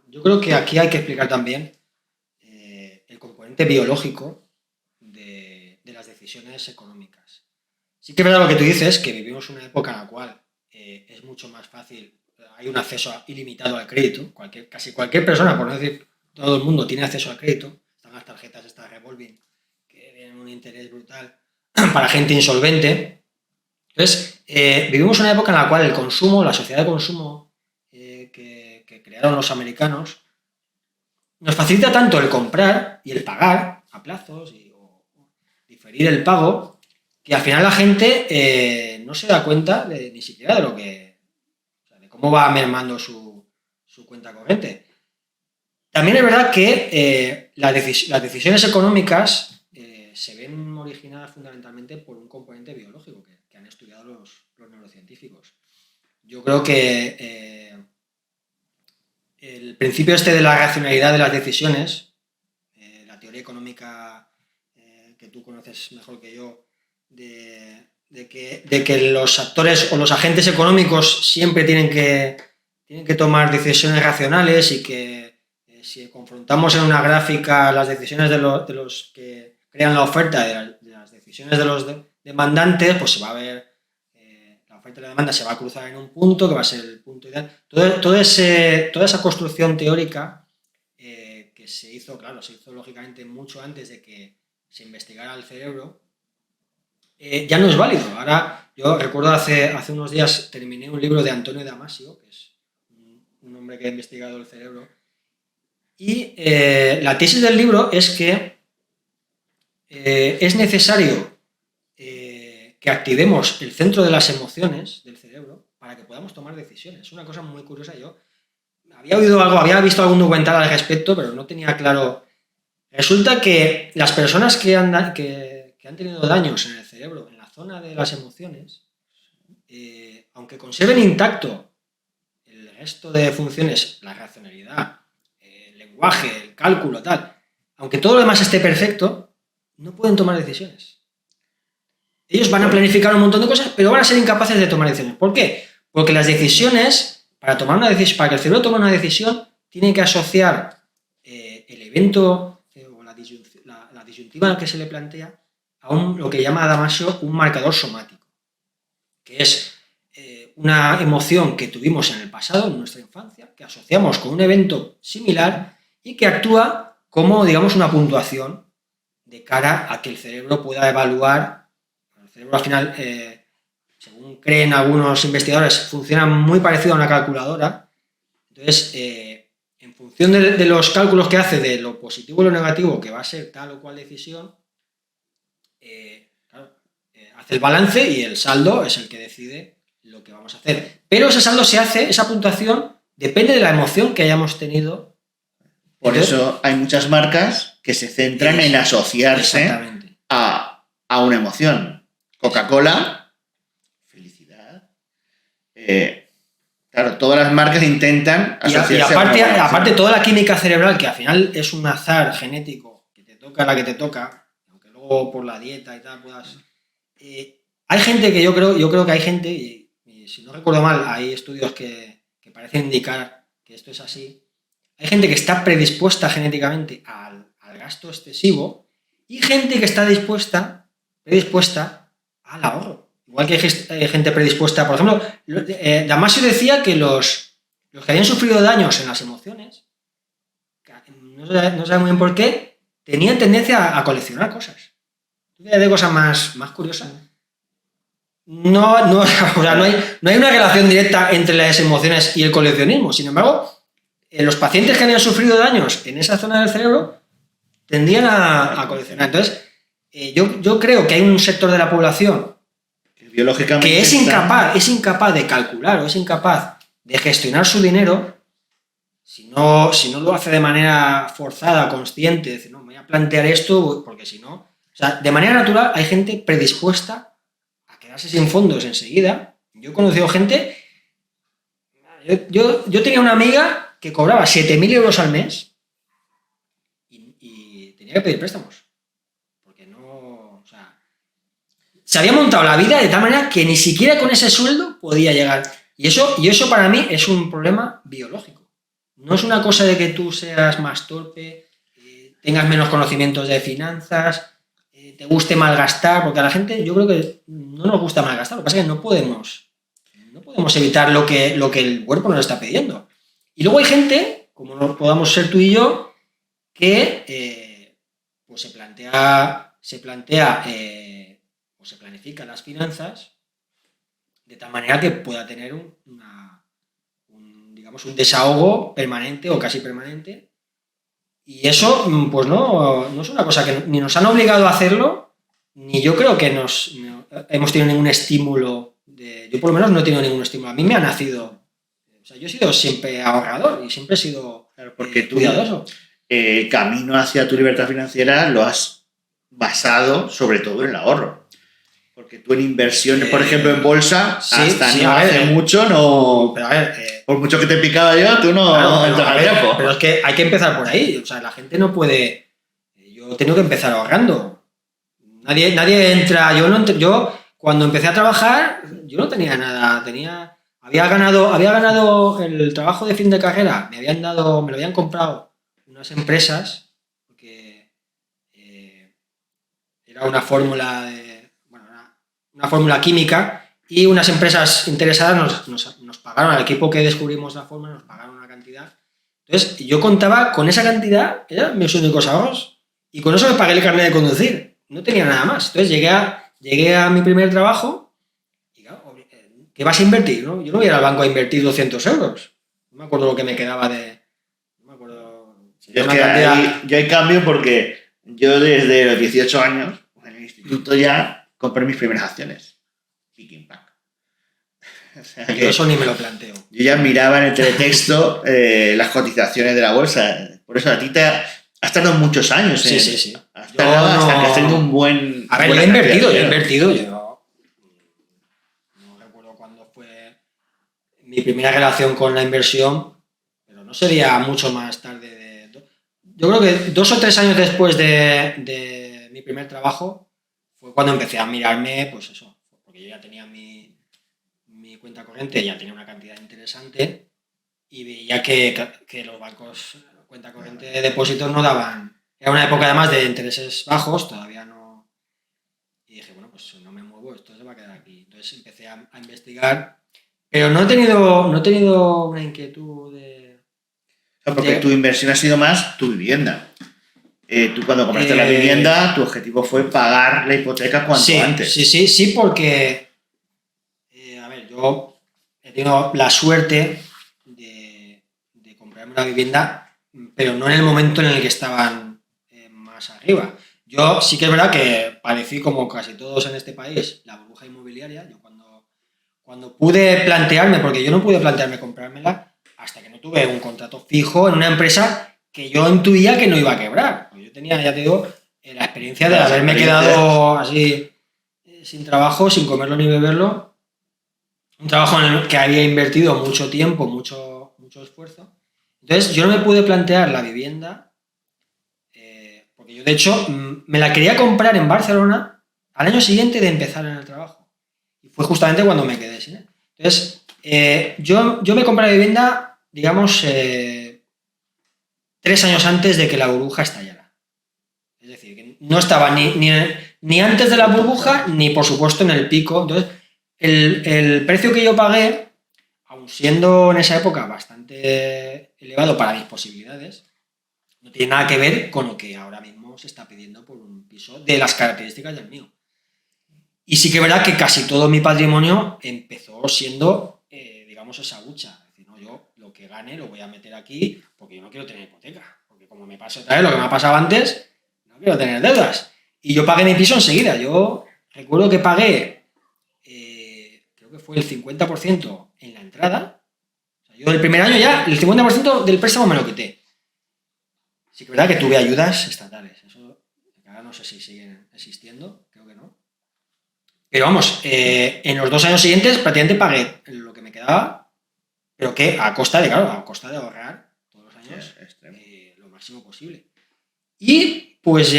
Speaker 2: yo creo que aquí hay que explicar también el componente biológico de las decisiones económicas. Sí que es verdad lo que tú dices, que vivimos una época en la cual es mucho más fácil, hay un acceso ilimitado al crédito, casi cualquier persona, por no decir todo el mundo, tiene acceso al crédito. Están las tarjetas estas revolving, que tienen un interés brutal para gente insolvente. Entonces, vivimos una época en la cual el consumo, la sociedad de consumo que crearon los americanos, nos facilita tanto el comprar y el pagar a plazos o diferir el pago, que al final la gente no se da cuenta ni siquiera de lo que, o sea, de cómo va mermando su cuenta corriente. También es verdad que las decisiones económicas se ven originadas fundamentalmente por un componente biológico que han estudiado los neurocientíficos. Yo creo que el principio este de la racionalidad de las decisiones, la teoría económica que tú conoces mejor que yo, de que los actores o los agentes económicos siempre tienen que tomar decisiones racionales y que si confrontamos en una gráfica las decisiones de los que crean la oferta de las decisiones de los demandantes, pues se va a ver, la oferta y la demanda se va a cruzar en un punto que va a ser el punto ideal. Toda esa construcción teórica que se hizo lógicamente mucho antes de que se investigara el cerebro, ya no es válido. Ahora, yo recuerdo hace unos días terminé un libro de Antonio Damasio, que es un hombre que ha investigado el cerebro, y la tesis del libro es que es necesario que activemos el centro de las emociones del cerebro para que podamos tomar decisiones. Es una cosa muy curiosa. Yo había oído algo, había visto algún documental al respecto, pero no tenía claro. Resulta que las personas que han tenido daños en el cerebro, en la zona de las emociones, aunque conserven intacto el resto de funciones, la racionalidad, el lenguaje, el cálculo, tal, aunque todo lo demás esté perfecto, no pueden tomar decisiones. Ellos van a planificar un montón de cosas, pero van a ser incapaces de tomar decisiones. ¿Por qué? Porque las decisiones, para que el cerebro tome una decisión, tiene que asociar el evento o la disyuntiva que se le plantea a lo que llama Damasio un marcador somático, que es una emoción que tuvimos en el pasado, en nuestra infancia, que asociamos con un evento similar y que actúa como, digamos, una puntuación de cara a que el cerebro pueda evaluar. El cerebro al final, según creen algunos investigadores, funciona muy parecido a una calculadora. Entonces, en función de los cálculos que hace de lo positivo y lo negativo que va a ser tal o cual decisión, hace el balance y el saldo es el que decide lo que vamos a hacer. Pero ese saldo se hace, esa puntuación, depende de la emoción que hayamos tenido.
Speaker 1: Por eso hay muchas marcas que se centran en asociarse a una emoción. Coca-Cola, felicidad. Claro, todas las marcas intentan asociarse
Speaker 2: y aparte toda la química cerebral, que al final es un azar genético, que te toca la que te toca, aunque luego por la dieta y tal puedas... hay gente que yo creo que hay gente, y si no recuerdo mal, hay estudios que parecen indicar que esto es así. Hay gente que está predispuesta genéticamente al gasto excesivo y gente que está predispuesta al ahorro. Igual que hay gente predispuesta, por ejemplo, Damasio decía que los que habían sufrido daños en las emociones, no sabe muy bien por qué, tenían tendencia a coleccionar cosas. ¿De cosas más curiosas? No hay una relación directa entre las emociones y el coleccionismo. Sin embargo, los pacientes que habían sufrido daños en esa zona del cerebro tendían a coleccionar. Entonces, yo creo que hay un sector de la población que es incapaz de calcular o es incapaz de gestionar su dinero si no lo hace de manera forzada, consciente, decir, no, me voy a plantear esto porque si no... O sea, de manera natural hay gente predispuesta a quedarse sin fondos enseguida. Yo he conocido gente... Yo tenía una amiga que cobraba 7.000 euros al mes y tenía que pedir préstamos. Porque no se había montado la vida de tal manera que ni siquiera con ese sueldo podía llegar. Y eso para mí es un problema biológico. No es una cosa de que tú seas más torpe, tengas menos conocimientos de finanzas, te guste malgastar, porque a la gente yo creo que no nos gusta malgastar. Lo que pasa es que no podemos evitar lo que el cuerpo nos está pidiendo. Y luego hay gente, como no podamos ser tú y yo, que pues se planifica las finanzas de tal manera que pueda tener digamos, un desahogo permanente o casi permanente. Y eso, pues no es una cosa que ni nos han obligado a hacerlo, ni yo creo que hemos tenido ningún estímulo. Yo por lo menos no he tenido ningún estímulo. A mí me ha nacido. O sea, yo he sido siempre ahorrador y siempre he sido cuidadoso.
Speaker 1: El camino hacia tu libertad financiera lo has basado sobre todo en el ahorro. Porque tú en inversiones, por ejemplo, en bolsa, hace mucho no...
Speaker 2: Pero a ver...
Speaker 1: por mucho que te picaba yo, tú no...
Speaker 2: Claro, pero es que hay que empezar por ahí. O sea, la gente no puede... Yo tengo que empezar ahorrando. Nadie entra... Yo cuando empecé a trabajar, yo no tenía nada. Había ganado el trabajo de fin de carrera. Me lo habían comprado unas empresas, porque era una fórmula una fórmula química, y unas empresas interesadas nos pagaron, al equipo que descubrimos la fórmula, nos pagaron una cantidad. Entonces, yo contaba con esa cantidad, eran mis únicos ahorros, y con eso me pagué el carnet de conducir. No tenía nada más. Entonces, llegué a mi primer trabajo, y claro, ¿qué vas a invertir? ¿No? Yo no voy a ir al banco a invertir 200 euros. No me acuerdo lo que me quedaba de... No me acuerdo...
Speaker 1: Yo hay cambio porque yo desde los 18 años, en el instituto ya compré mis primeras acciones. Picking pack.
Speaker 2: O sea que yo eso ni me lo planteo.
Speaker 1: Yo ya miraba en el teletexto las cotizaciones de la bolsa. Por eso a ti has tardado muchos años.
Speaker 2: Sí.
Speaker 1: Hasta que has tenido un buen...
Speaker 2: A ver, yo he invertido. Yo no recuerdo cuándo fue mi primera relación con la inversión, pero no sería mucho más tarde. Yo creo que 2 o 3 años después de mi primer trabajo fue cuando empecé a mirarme, pues eso, porque yo ya tenía mi cuenta corriente, ya tenía una cantidad interesante, y veía que los bancos, cuenta corriente de depósitos no daban. Era una época además de intereses bajos, todavía no. Y dije, bueno, pues no me muevo, esto se va a quedar aquí. Entonces empecé a investigar, pero no he tenido una inquietud de...
Speaker 1: Porque tu inversión ha sido más tu vivienda. Tú cuando compraste la vivienda, tu objetivo fue pagar la hipoteca cuanto antes.
Speaker 2: Sí, porque, a ver, yo he tenido la suerte de comprarme una vivienda, pero no en el momento en el que estaban más arriba. Yo sí que es verdad que padecí, como casi todos en este país, la burbuja inmobiliaria. Yo cuando pude plantearme, porque yo no pude plantearme comprármela hasta que no tuve un contrato fijo en una empresa que yo intuía que no iba a quebrar. Yo tenía, ya te digo, la experiencia de haberme quedado así sin trabajo, sin comerlo ni beberlo. Un trabajo en el que había invertido mucho tiempo, mucho esfuerzo. Entonces, yo no me pude plantear la vivienda, porque yo, de hecho, me la quería comprar en Barcelona al año siguiente de empezar en el trabajo. Y fue justamente cuando me quedé sin él. Entonces, yo me compré la vivienda, digamos... 3 años antes de que la burbuja estallara. Es decir, que no estaba ni antes de la burbuja, ni por supuesto en el pico. Entonces, el precio que yo pagué, aun siendo en esa época bastante elevado para mis posibilidades, no tiene nada que ver con lo que ahora mismo se está pidiendo por un piso de las características del mío. Y sí que es verdad que casi todo mi patrimonio empezó siendo, digamos, esa hucha. Es decir, no, yo lo que gane lo voy a meter aquí porque yo no quiero tener hipoteca. Porque como me pasa otra vez lo que me ha pasado antes, no quiero tener deudas. Y yo pagué mi piso enseguida. Yo recuerdo que pagué, creo que fue el 50% en la entrada. O sea, yo el primer año ya, el 50% del préstamo me lo quité. Sí que es verdad que tuve ayudas estatales. Eso ahora no sé si siguen existiendo, creo que no. Pero vamos, en los 2 años siguientes prácticamente pagué lo que me quedaba, pero que a costa de ahorrar todos los años lo máximo posible. Y pues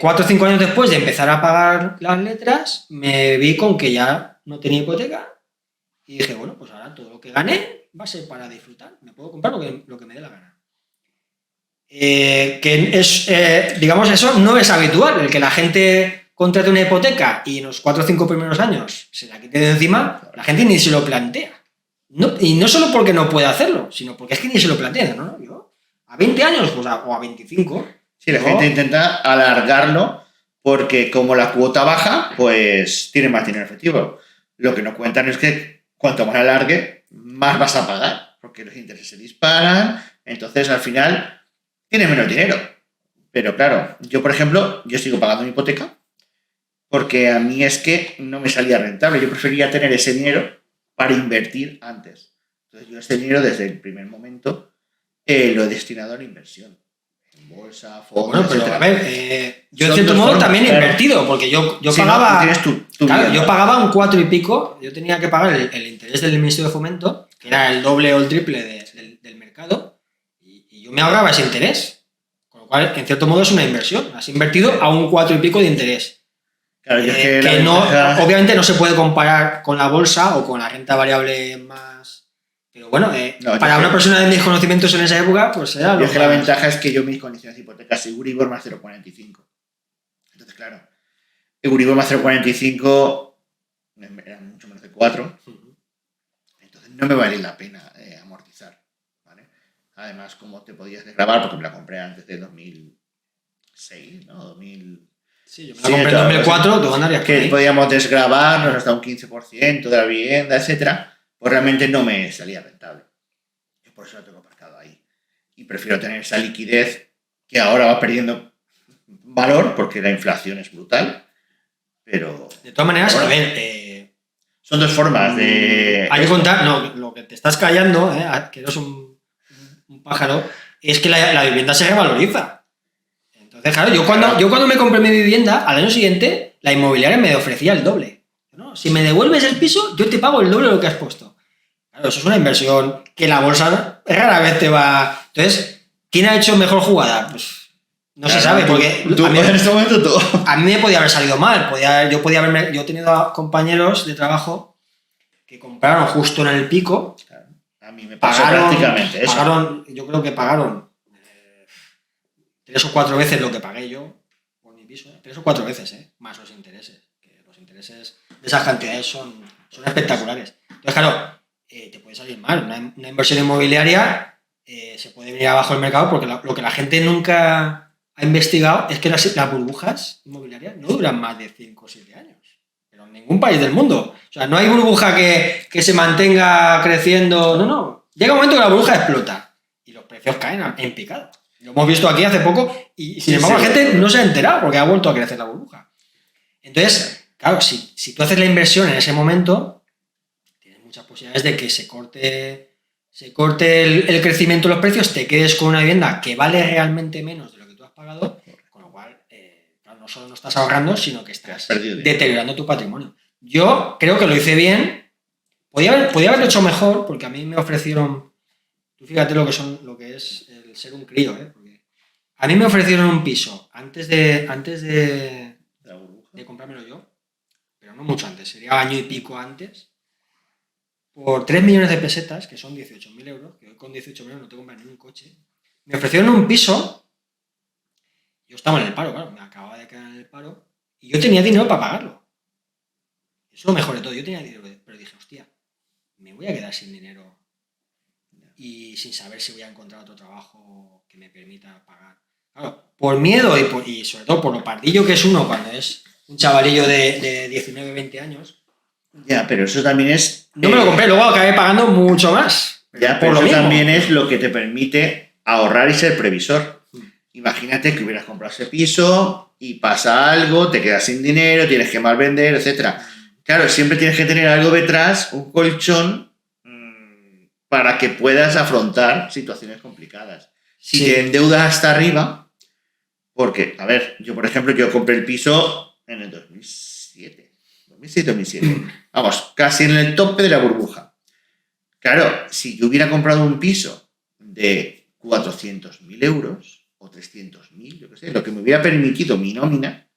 Speaker 2: 4 o 5 años después de empezar a pagar las letras, me vi con que ya no tenía hipoteca y dije, bueno, pues ahora todo lo que gane va a ser para disfrutar. Me puedo comprar lo que me dé la gana. Que es, digamos, eso no es habitual, el que la gente contrate una hipoteca y en los 4 o 5 primeros años se la quite de encima, la gente ni se lo plantea. No, y no solo porque no puede hacerlo, sino porque es que ni se lo plantea, ¿no? Yo, a 20 años pues o a 25.
Speaker 1: Sí, la gente intenta alargarlo porque como la cuota baja, pues tiene más dinero efectivo. Lo que no cuentan es que cuanto más alargue, más vas a pagar, porque los intereses se disparan, entonces al final tienes menos dinero. Pero claro, yo por ejemplo, yo sigo pagando mi hipoteca porque a mí es que no me salía rentable. Yo prefería tener ese dinero para invertir antes. Entonces yo este dinero desde el primer momento lo he destinado a la inversión. En bolsa, fondos,
Speaker 2: bueno, pero
Speaker 1: etcétera.
Speaker 2: a ver, yo en
Speaker 1: Son
Speaker 2: cierto
Speaker 1: dos
Speaker 2: modo
Speaker 1: formas,
Speaker 2: también he
Speaker 1: claro.
Speaker 2: invertido, porque yo
Speaker 1: Sí,
Speaker 2: pagaba.
Speaker 1: ¿no? Tú tienes tu
Speaker 2: claro,
Speaker 1: vida,
Speaker 2: yo
Speaker 1: ¿no?
Speaker 2: pagaba un 4 y pico, yo tenía que pagar el interés del Ministerio de Fomento, que era el doble o el triple del mercado, y yo me ahorraba ese interés. Con lo cual, en cierto modo, es una inversión. Has invertido a un 4 y pico de interés.
Speaker 1: Claro, yo es que la
Speaker 2: Que no,
Speaker 1: ventaja-
Speaker 2: obviamente no se puede comparar con la bolsa o con la renta variable más. Pero bueno,
Speaker 1: No,
Speaker 2: para
Speaker 1: yo
Speaker 2: una
Speaker 1: sé.
Speaker 2: persona de mis conocimientos en esa época, pues era
Speaker 1: Yo
Speaker 2: lo
Speaker 1: es que la
Speaker 2: más.
Speaker 1: ventaja es que yo mis condiciones de hipoteca es Euribor más 0,45. Entonces, claro, Euribor más 0,45 era mucho menos de 4. Entonces no me vale la pena amortizar. ¿Vale? Además, como te podías desgravar, porque me la compré antes de 2006, ¿no? 2000.
Speaker 2: Sí, yo me la compré en 2004, tú andarías por
Speaker 1: Que
Speaker 2: ahí.
Speaker 1: podíamos desgravarnos hasta un 15% de la vivienda, etcétera, pues realmente no me salía rentable. Yo por eso la tengo aparcado ahí. Y prefiero tener esa liquidez que ahora va perdiendo valor porque la inflación es brutal, pero
Speaker 2: De todas maneras,
Speaker 1: ahora
Speaker 2: a ver,
Speaker 1: son dos formas de...
Speaker 2: hay que contar, no, lo que te estás callando, que eres un pájaro, es que la vivienda se revaloriza. Entonces, claro, yo cuando me compré mi vivienda, al año siguiente, la inmobiliaria me ofrecía el doble. ¿No? Si me devuelves el piso, yo te pago el doble de lo que has puesto. Claro, eso es una inversión que la bolsa rara vez te va... Entonces, ¿quién ha hecho mejor jugada? Pues no se sabe, porque
Speaker 1: Tú,
Speaker 2: a mí,
Speaker 1: en este momento tú.
Speaker 2: a mí me podía haber salido mal. Yo he tenido compañeros de trabajo que compraron justo en el pico,
Speaker 1: A mí me pasó prácticamente eso.
Speaker 2: yo creo que pagaron 3 o 4 veces lo que pagué yo por mi piso, 3 o 4 veces, más los intereses. Que los intereses de esas cantidades son espectaculares. Entonces, claro, te puede salir mal. Una inversión inmobiliaria se puede venir abajo el mercado porque lo que la gente nunca ha investigado es que las burbujas inmobiliarias no duran más de 5 o 7 años. Pero en ningún país del mundo. O sea, no hay burbuja que se mantenga creciendo. No. Llega un momento que la burbuja explota y los precios caen en picado. Lo hemos visto aquí hace poco y sin embargo la gente no se ha enterado porque ha vuelto a crecer la burbuja. Entonces, claro, si tú haces la inversión en ese momento, tienes muchas posibilidades de que se corte el crecimiento de los precios, te quedes con una vivienda que vale realmente menos de lo que tú has pagado, con lo cual claro, no solo no estás ahorrando, sino que estás deteriorando tu patrimonio. Yo creo que lo hice bien, podía haberlo hecho mejor porque a mí me ofrecieron, tú fíjate lo que es el ser un crío, porque a mí me ofrecieron un piso antes de comprármelo yo, pero no mucho antes, sería año y pico antes, por 3 millones de pesetas, que son 18.000 euros, que hoy con 18.000 euros no te compras ni un coche. Me ofrecieron un piso, yo estaba en el paro, claro, me acababa de quedar en el paro, y yo tenía dinero para pagarlo. Eso es lo mejor de todo, yo tenía dinero, pero dije, hostia, me voy a quedar sin dinero y sin saber si voy a encontrar otro trabajo que me permita pagar. Claro, por miedo y sobre todo por lo pardillo que es uno cuando es un chavalillo de 19, 20 años.
Speaker 1: Ya, pero eso también es...
Speaker 2: No me lo compré, luego acabé pagando mucho más.
Speaker 1: Ya, pero eso también es lo que te permite ahorrar y ser previsor. Imagínate que hubieras comprado ese piso y pasa algo, te quedas sin dinero, tienes que mal vender, etcétera. Claro, siempre tienes que tener algo detrás, un colchón, para que puedas afrontar situaciones complicadas. Si te endeudas hasta arriba, porque, a ver, yo por ejemplo, yo compré el piso en el 2007. 2007. Vamos, casi en el tope de la burbuja. Claro, si yo hubiera comprado un piso de 400.000 euros o 300.000, yo qué sé, lo que me hubiera permitido mi nómina,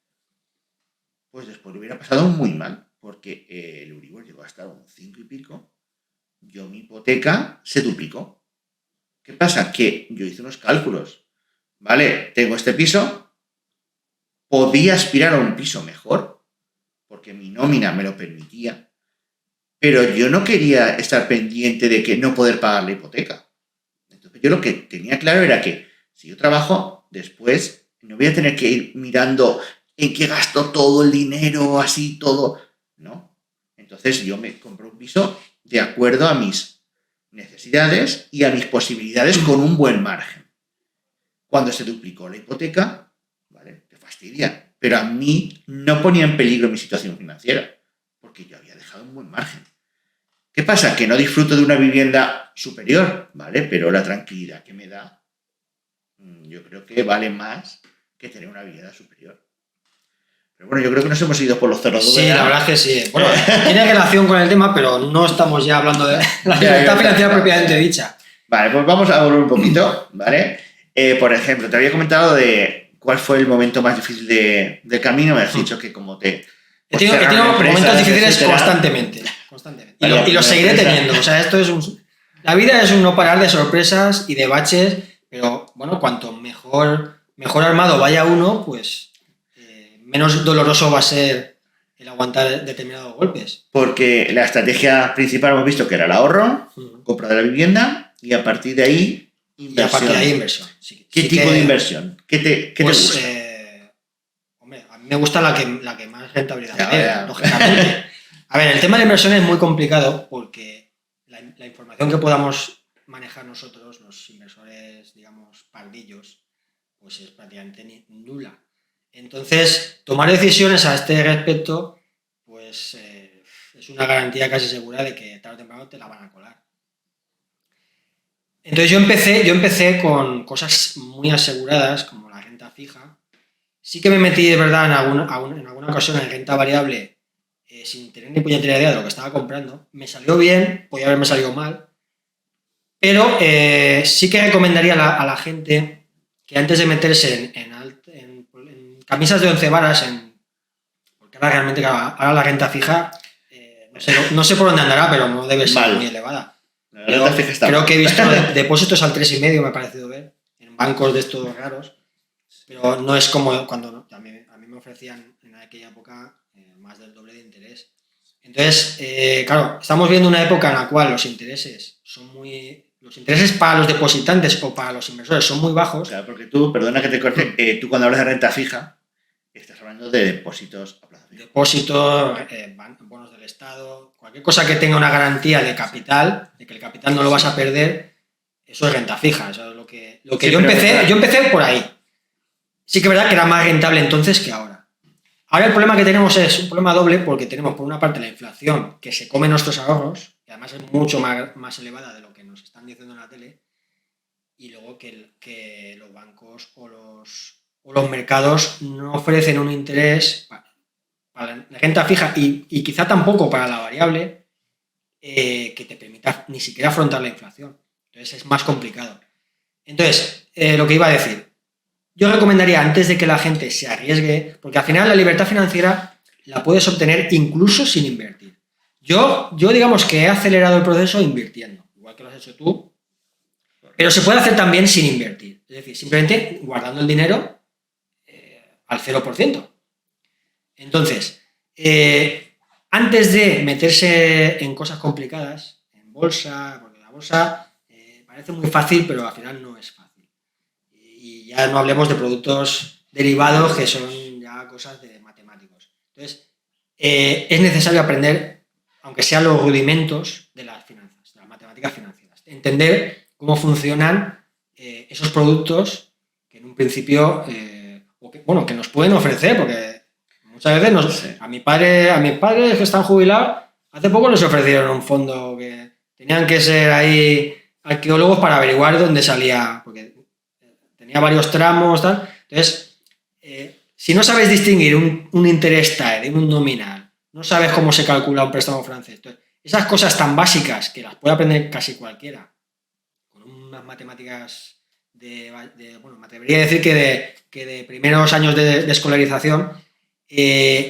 Speaker 1: pues después lo hubiera pasado muy mal, porque el Euribor llegó a estar un 5 y pico, yo mi hipoteca se duplicó. ¿Qué pasa? Que yo hice unos cálculos, ¿vale? Tengo este piso, podía aspirar a un piso mejor, porque mi nómina me lo permitía, pero yo no quería estar pendiente de que no poder pagar la hipoteca. Entonces yo lo que tenía claro era que si yo trabajo, después no voy a tener que ir mirando en qué gasto todo el dinero, así todo, ¿no? Entonces yo me compré un piso de acuerdo a mis necesidades y a mis posibilidades con un buen margen. Cuando se duplicó la hipoteca, ¿vale? Te fastidia, pero a mí no ponía en peligro mi situación financiera, porque yo había dejado un buen margen. ¿Qué pasa? Que no disfruto de una vivienda superior, ¿vale? Pero la tranquilidad que me da, yo creo que vale más que tener una vivienda superior. Pero bueno, yo creo que nos hemos ido por los cerros.
Speaker 2: Sí, la verdad es que sí. Bueno, tiene relación con el tema, pero no estamos ya hablando de la libertad financiera propiamente dicha.
Speaker 1: Vale, pues vamos a volver un poquito, ¿vale? Por ejemplo, te había comentado de cuál fue el momento más difícil del camino. Me has dicho que como te...
Speaker 2: He tenido momentos difíciles constantemente. Y lo seguiré teniendo. O sea, esto es la vida es un no parar de sorpresas y de baches, pero bueno, cuanto mejor armado vaya uno, pues menos doloroso va a ser el aguantar determinados golpes.
Speaker 1: Porque la estrategia principal hemos visto que era el ahorro, compra de la vivienda y a partir de ahí inversión.
Speaker 2: Y a partir de ahí inversión.
Speaker 1: ¿Qué tipo de inversión? ¿Qué te gusta?
Speaker 2: Hombre, a mí me gusta la que más rentabilidad tiene, lógicamente. A ver, el tema de la inversión es muy complicado porque la información que podamos manejar nosotros, los inversores, digamos, pardillos, pues es prácticamente nula. Entonces, tomar decisiones a este respecto, pues es una garantía casi segura de que tarde o temprano te la van a colar. Entonces yo empecé con cosas muy aseguradas, como la renta fija. Sí que me metí de verdad en alguna ocasión en renta variable sin tener ni puñetera idea de lo que estaba comprando. Me salió bien, podía haberme salido mal, pero sí que recomendaría a la gente que antes de meterse en camisas de 11 varas, porque ahora realmente ahora la renta fija, no sé por dónde andará, pero no debe ser muy elevada. Creo que he visto depósitos al 3,5, me ha parecido ver, en bancos de estos raros, pero no es como cuando a mí me ofrecían en aquella época más del doble de interés. Entonces, claro, estamos viendo una época en la cual los intereses para los depositantes o para los inversores son muy bajos.
Speaker 1: Claro, porque tú, perdona que te corte, tú cuando hablas de renta fija, estás hablando de depósitos a plazo fijo.
Speaker 2: Depósitos, bonos del Estado, cualquier cosa que tenga una garantía de capital, de que el capital no lo vas a perder, eso es renta fija. Eso es lo que sí, yo empecé por ahí. Sí que es verdad que era más rentable entonces que ahora. Ahora el problema que tenemos es un problema doble porque tenemos por una parte la inflación que se come nuestros ahorros, que además es mucho más elevada de lo que nos están diciendo en la tele, y luego que los bancos o los mercados no ofrecen un interés para la renta fija y quizá tampoco para la variable que te permita ni siquiera afrontar la inflación. Entonces es más complicado. Entonces, lo que iba a decir, yo recomendaría antes de que la gente se arriesgue, porque al final la libertad financiera la puedes obtener incluso sin invertir. Yo digamos que he acelerado el proceso invirtiendo, igual que lo has hecho tú, pero se puede hacer también sin invertir. Es decir, simplemente guardando el dinero al 0%. Entonces, antes de meterse en cosas complicadas, en bolsa, porque la bolsa parece muy fácil, pero al final no es fácil. Y ya no hablemos de productos derivados que son ya cosas de matemáticos. Entonces, es necesario aprender, aunque sean los rudimentos de las finanzas, de las matemáticas financieras. Entender cómo funcionan esos productos que en un principio, que nos pueden ofrecer, porque muchas veces a mis padres que están jubilados, hace poco les ofrecieron un fondo que tenían que ser ahí arqueólogos para averiguar dónde salía, porque tenía varios tramos, tal. Entonces, si no sabes distinguir un interés TAE de un nominal, no sabes cómo se calcula un préstamo francés, entonces, esas cosas tan básicas que las puede aprender casi cualquiera, con unas matemáticas bueno, me atrevería a decir que de primeros años de escolarización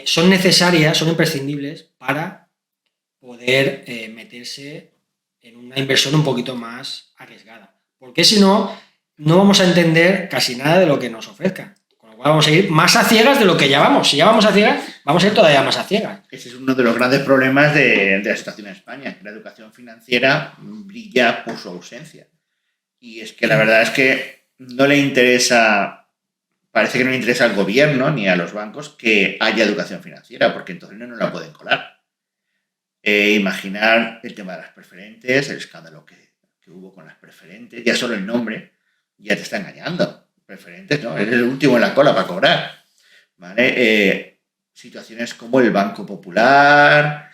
Speaker 2: son necesarias, son imprescindibles para poder meterse en una inversión un poquito más arriesgada. Porque si no, no vamos a entender casi nada de lo que nos ofrezcan. Con lo cual vamos a ir más a ciegas de lo que ya vamos. Si ya vamos a ciegas, vamos a ir todavía más a ciegas.
Speaker 1: Ese es uno de los grandes problemas de la situación en España. La educación financiera brilla por su ausencia. Y es que la verdad es que no le interesa, parece que no le interesa al gobierno ni a los bancos que haya educación financiera, porque entonces no la pueden colar. Imaginar el tema de las preferentes, el escándalo que hubo con las preferentes, ya solo el nombre ya te está engañando. Preferentes, ¿no? Eres el último en la cola para cobrar. ¿Vale? Situaciones como el Banco Popular,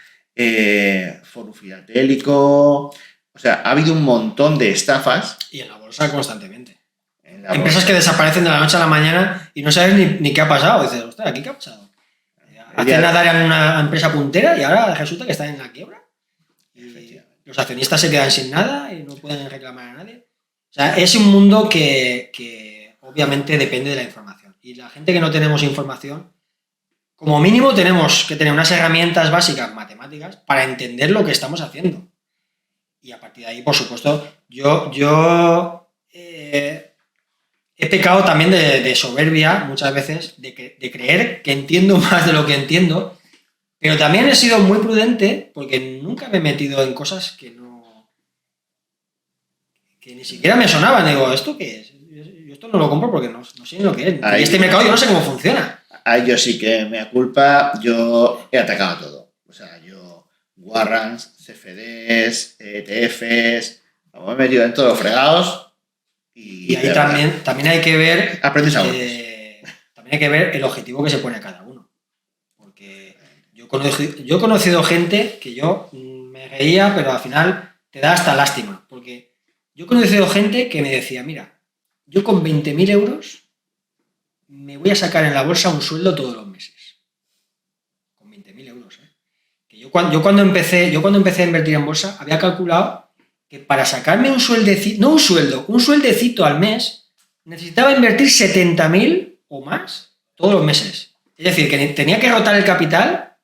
Speaker 1: Foro Filatélico. O sea, ha habido un montón de estafas.
Speaker 2: Y en la bolsa constantemente. Empresas que desaparecen de la noche a la mañana y no sabes ni qué ha pasado. Dices, ostras, ¿aquí qué ha pasado? Hace nada eran una empresa puntera y ahora resulta que están en la quiebra. Y los accionistas se quedan sin nada y no pueden reclamar a nadie. O sea, es un mundo que obviamente depende de la información. Y la gente que no tenemos información, como mínimo tenemos que tener unas herramientas básicas matemáticas para entender lo que estamos haciendo. Y a partir de ahí, por supuesto, yo he pecado también de soberbia muchas veces, de creer que entiendo más de lo que entiendo, pero también he sido muy prudente porque nunca me he metido en cosas que ni siquiera me sonaban. Digo, ¿esto qué es? Yo esto no lo compro porque no sé ni lo que es. Y este mercado yo no sé cómo funciona.
Speaker 1: Ahí yo sí que me da culpa, yo he atacado todo. O sea, yo warrants, CFDs, ETFs, me he metido en todos los fregados.
Speaker 2: Y ahí también hay que ver.
Speaker 1: Aprendes a
Speaker 2: también hay que ver el objetivo que se pone a cada uno. Porque yo he conocido gente que yo me reía, pero al final te da hasta lástima. Porque yo he conocido gente que me decía, mira, yo con 20.000 euros me voy a sacar en la bolsa un sueldo todos los meses. Con 20.000 euros, ¿eh? Que yo cuando empecé a invertir en bolsa había calculado que para sacarme un sueldecito, un sueldecito al mes, necesitaba invertir 70.000 o más todos los meses. Es decir, que tenía que rotar el capital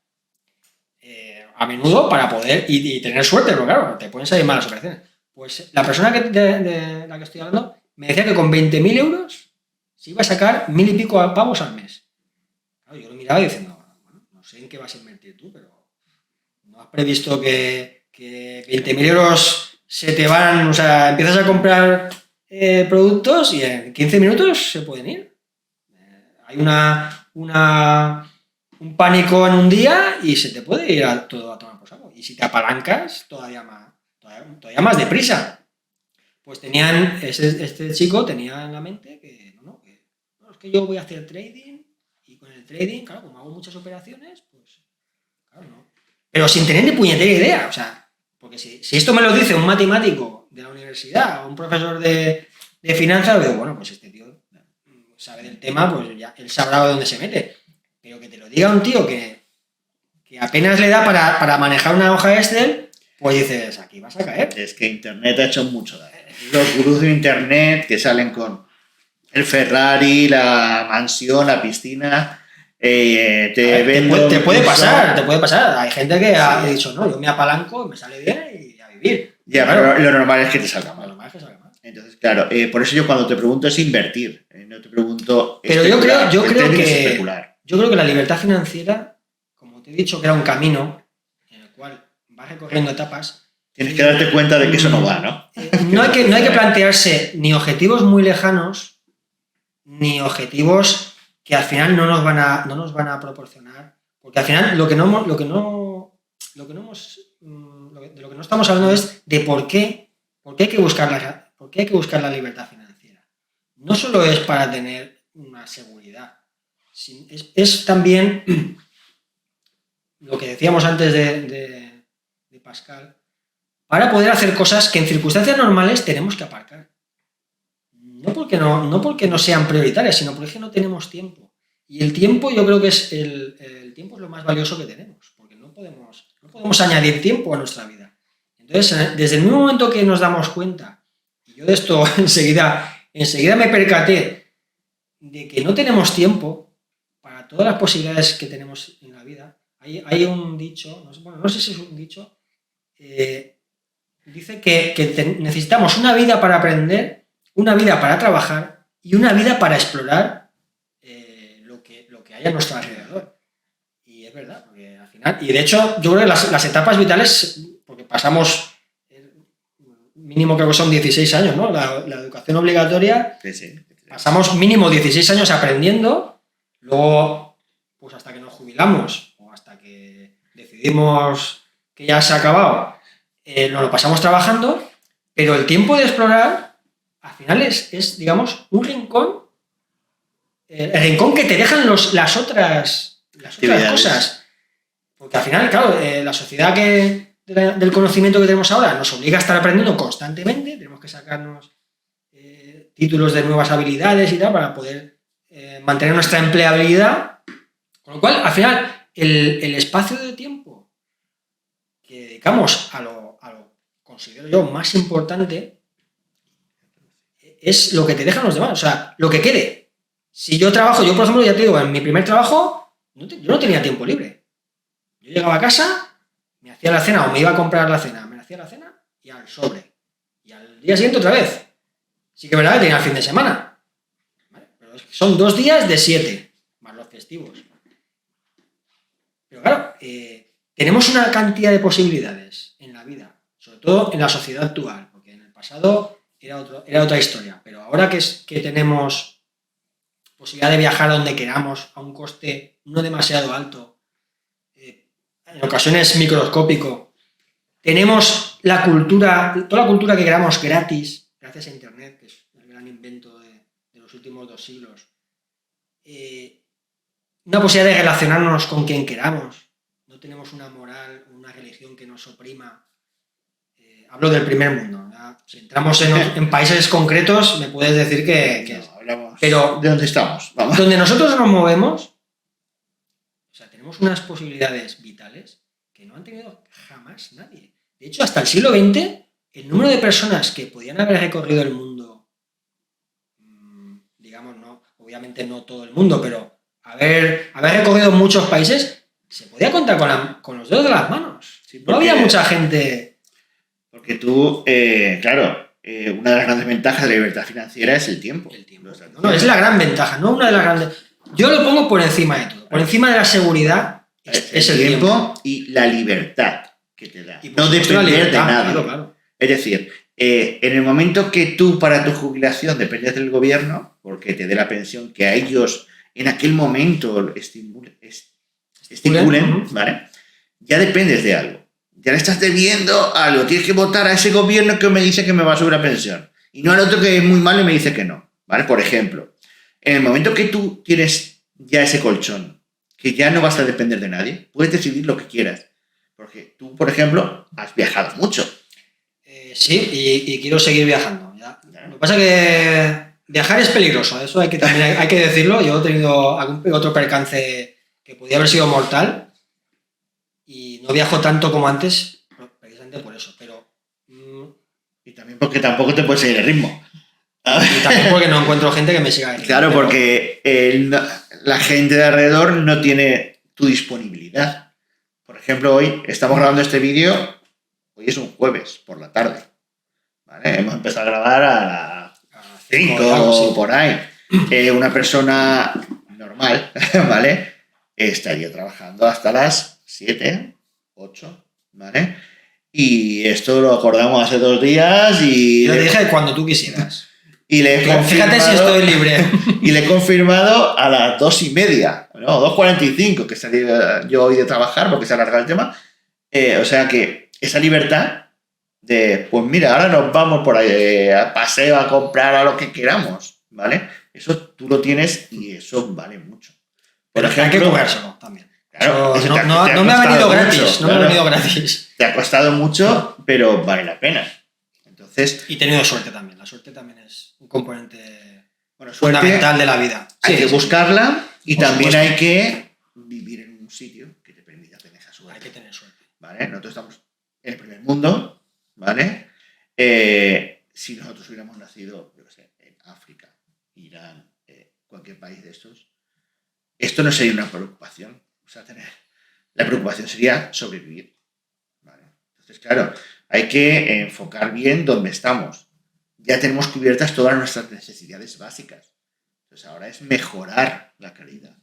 Speaker 2: a menudo para poder y tener suerte, pero claro, te pueden salir malas operaciones. Pues la persona de la que estoy hablando me decía que con 20.000 euros se iba a sacar 1.000 y pico pavos al mes. Claro, yo lo miraba diciendo, bueno, no sé en qué vas a invertir tú, pero no has previsto que 20.000 euros se te van, o sea, empiezas a comprar productos y en 15 minutos se pueden ir. Hay un pánico en un día y se te puede ir todo a tomar por saco. Y si te apalancas, todavía más deprisa. Pues este chico tenía en la mente que es que yo voy a hacer trading y con el trading, claro, como hago muchas operaciones, pues claro, no. Pero sin tener ni puñetera idea, o sea, porque si esto me lo dice un matemático de la universidad o un profesor de finanzas, digo, bueno, pues este tío sabe del tema, pues ya él sabrá de dónde se mete. Pero que te lo diga un tío que apenas le da para manejar una hoja Excel, pues dices, aquí vas a caer.
Speaker 1: Es que Internet ha hecho mucho daño. Los gurús de Internet que salen con el Ferrari, la mansión, la piscina,
Speaker 2: te puede pasar. Hay gente que ha dicho, no, yo me apalanco, me sale bien y a vivir.
Speaker 1: Ya, claro, pero lo normal es que te salga mal.
Speaker 2: Lo normal es que salga mal.
Speaker 1: Entonces, claro, por eso yo cuando te pregunto es invertir, no te pregunto
Speaker 2: pero
Speaker 1: especular.
Speaker 2: yo creo que la libertad financiera, como te he dicho, que era un camino en el cual vas recorriendo etapas.
Speaker 1: Tienes que darte cuenta de que eso no va, ¿no?
Speaker 2: No hay que plantearse ni objetivos muy lejanos, ni objetivos que al final no nos van a proporcionar, porque al final de lo que no estamos hablando es de por qué hay que buscar la libertad financiera. No solo es para tener una seguridad, es también lo que decíamos antes de Pascal, para poder hacer cosas que en circunstancias normales tenemos que aparcar. No porque no sean prioritarias, sino porque no tenemos tiempo. Y el tiempo, yo creo que el tiempo es lo más valioso que tenemos, porque no podemos añadir tiempo a nuestra vida. Entonces, desde el mismo momento que nos damos cuenta, y yo de esto enseguida enseguida me percaté de que no tenemos tiempo para todas las posibilidades que tenemos en la vida. Hay un dicho, no sé si es un dicho, dice que necesitamos una vida para aprender, una vida para trabajar y una vida para explorar lo que hay a nuestro alrededor. Y es verdad, porque al final, y de hecho yo creo que las etapas vitales, porque pasamos, mínimo creo que son 16 años, ¿no? La educación obligatoria,
Speaker 1: Sí.
Speaker 2: pasamos mínimo 16 años aprendiendo, luego pues hasta que nos jubilamos o hasta que decidimos que ya se ha acabado, nos lo pasamos trabajando, pero el tiempo de explorar al final es digamos, un rincón, el rincón que te dejan las otras cosas. Porque al final, claro, la sociedad del conocimiento que tenemos ahora nos obliga a estar aprendiendo constantemente, tenemos que sacarnos títulos de nuevas habilidades y tal para poder mantener nuestra empleabilidad. Con lo cual, al final, el espacio de tiempo que dedicamos a lo considero yo más importante es lo que te dejan los demás, o sea, lo que quede. Si yo trabajo, yo por ejemplo, ya te digo, en mi primer trabajo, yo no tenía tiempo libre. Yo llegaba a casa, me hacía la cena o me iba a comprar la cena, me hacía la cena y al sobre. Y al día siguiente otra vez. Sí que es verdad que tenía el fin de semana. ¿Vale? Pero son 2 días de 7, más los festivos. Pero claro, tenemos una cantidad de posibilidades en la vida, sobre todo en la sociedad actual, porque en el pasado era otra historia. Pero ahora que tenemos posibilidad de viajar donde queramos a un coste no demasiado alto, en ocasiones microscópico, tenemos la cultura, toda la cultura que queramos gratis, gracias a Internet, que es el gran invento de los últimos 2 siglos. Una posibilidad de relacionarnos con quien queramos. No tenemos una moral, una religión que nos oprima. Hablo del primer mundo. ¿Ya? Si entramos en países concretos, me puedes decir que
Speaker 1: no, hablamos
Speaker 2: pero
Speaker 1: de dónde estamos. Vamos.
Speaker 2: Donde nosotros nos movemos, o sea, tenemos unas posibilidades vitales que no han tenido jamás nadie. De hecho, hasta el siglo XX, el número de personas que podían haber recorrido el mundo, digamos, no, obviamente no todo el mundo, pero haber recorrido muchos países, se podía contar con los dedos de las manos. Sí, no había mucha gente.
Speaker 1: Porque tú, claro, una de las grandes ventajas de la libertad financiera es el tiempo.
Speaker 2: No, es la gran ventaja, no una de las grandes. Yo lo pongo por encima de todo. Por encima de la seguridad es el tiempo
Speaker 1: y la libertad que te da. Y no depender de nadie. Claro. Es decir, en el momento que tú para tu jubilación dependes del gobierno, porque te dé la pensión que a ellos en aquel momento estipulen, ¿vale? Ya dependes de algo. Ya le estás debiendo algo. Tienes que votar a ese gobierno que me dice que me va a subir la pensión. Y no al otro que es muy malo y me dice que no. ¿Vale? Por ejemplo, en el momento que tú tienes ya ese colchón, que ya no vas a depender de nadie, puedes decidir lo que quieras. Porque tú, por ejemplo, has viajado mucho.
Speaker 2: Sí, y quiero seguir viajando. ¿Ya? Lo que pasa es que viajar es peligroso. Eso también hay que decirlo. Yo he tenido algún otro percance que podía haber sido mortal. Y no viajo tanto como antes, precisamente por eso. Pero
Speaker 1: y también porque tampoco te puedes seguir el ritmo.
Speaker 2: Y también porque no encuentro gente que me siga el ritmo.
Speaker 1: Claro, porque la gente de alrededor no tiene tu disponibilidad. Por ejemplo, hoy estamos grabando este vídeo, hoy es un jueves por la tarde. ¿Vale? Hemos empezado a grabar a las 5 o por ahí. Una persona normal, ¿vale? Estaría trabajando hasta las 7, 8, ¿vale? Y esto lo acordamos hace 2 días y...
Speaker 2: Yo te dije cuando tú quisieras.
Speaker 1: Y
Speaker 2: fíjate si estoy libre.
Speaker 1: Y le he confirmado a las 2:30, no, 2:45, que salí yo hoy de trabajar porque se alarga el tema. O sea que esa libertad de, pues mira, ahora nos vamos por ahí a paseo, a comprar a lo que queramos, ¿vale? Eso tú lo tienes y eso vale mucho.
Speaker 2: Por ejemplo, hay que comérselo también.
Speaker 1: Claro,
Speaker 2: no me ha venido gratis, no me ha venido gratis.
Speaker 1: Te ha costado mucho, pero vale la pena. Entonces,
Speaker 2: y he tenido suerte también. La suerte también es un componente fundamental de la vida.
Speaker 1: Hay que buscarla y también hay que vivir en un sitio que te permita tener esa suerte.
Speaker 2: Hay que tener suerte.
Speaker 1: ¿Vale? Nosotros estamos en el primer mundo, ¿vale? si nosotros hubiéramos nacido, yo qué sé, en África, Irán, cualquier país de estos, esto no sería una preocupación. O sea, la preocupación sería sobrevivir. ¿Vale? Entonces, claro, hay que enfocar bien dónde estamos. Ya tenemos cubiertas todas nuestras necesidades básicas. Entonces, ahora es mejorar la calidad.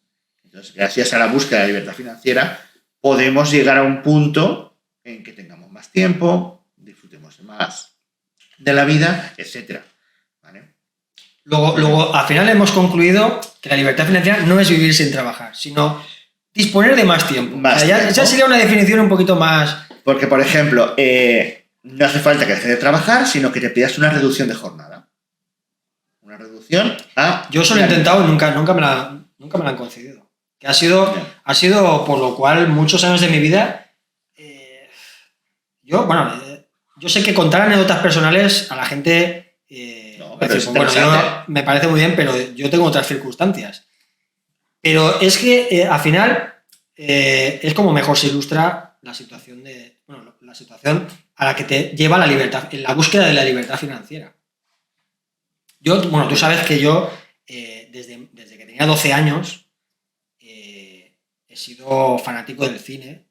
Speaker 1: Entonces, gracias a la búsqueda de libertad financiera, podemos llegar a un punto en que tengamos más tiempo, disfrutemos más de la vida, etc. ¿Vale?
Speaker 2: Luego, al final hemos concluido que la libertad financiera no es vivir sin trabajar, sino disponer de más tiempo. Ya sería una definición un poquito más...
Speaker 1: Porque, por ejemplo, no hace falta que dejes de trabajar, sino que te pidas una reducción de jornada. Una reducción a...
Speaker 2: Yo eso lo he intentado y nunca me la han concedido. Que ha sido por lo cual muchos años de mi vida... yo sé que contar anécdotas personales a la gente... me parece muy bien, pero yo tengo otras circunstancias. Pero es que al final es como mejor se ilustra la situación la situación a la que te lleva la libertad, en la búsqueda de la libertad financiera. Tú sabes que yo desde que tenía 12 años he sido fanático del cine.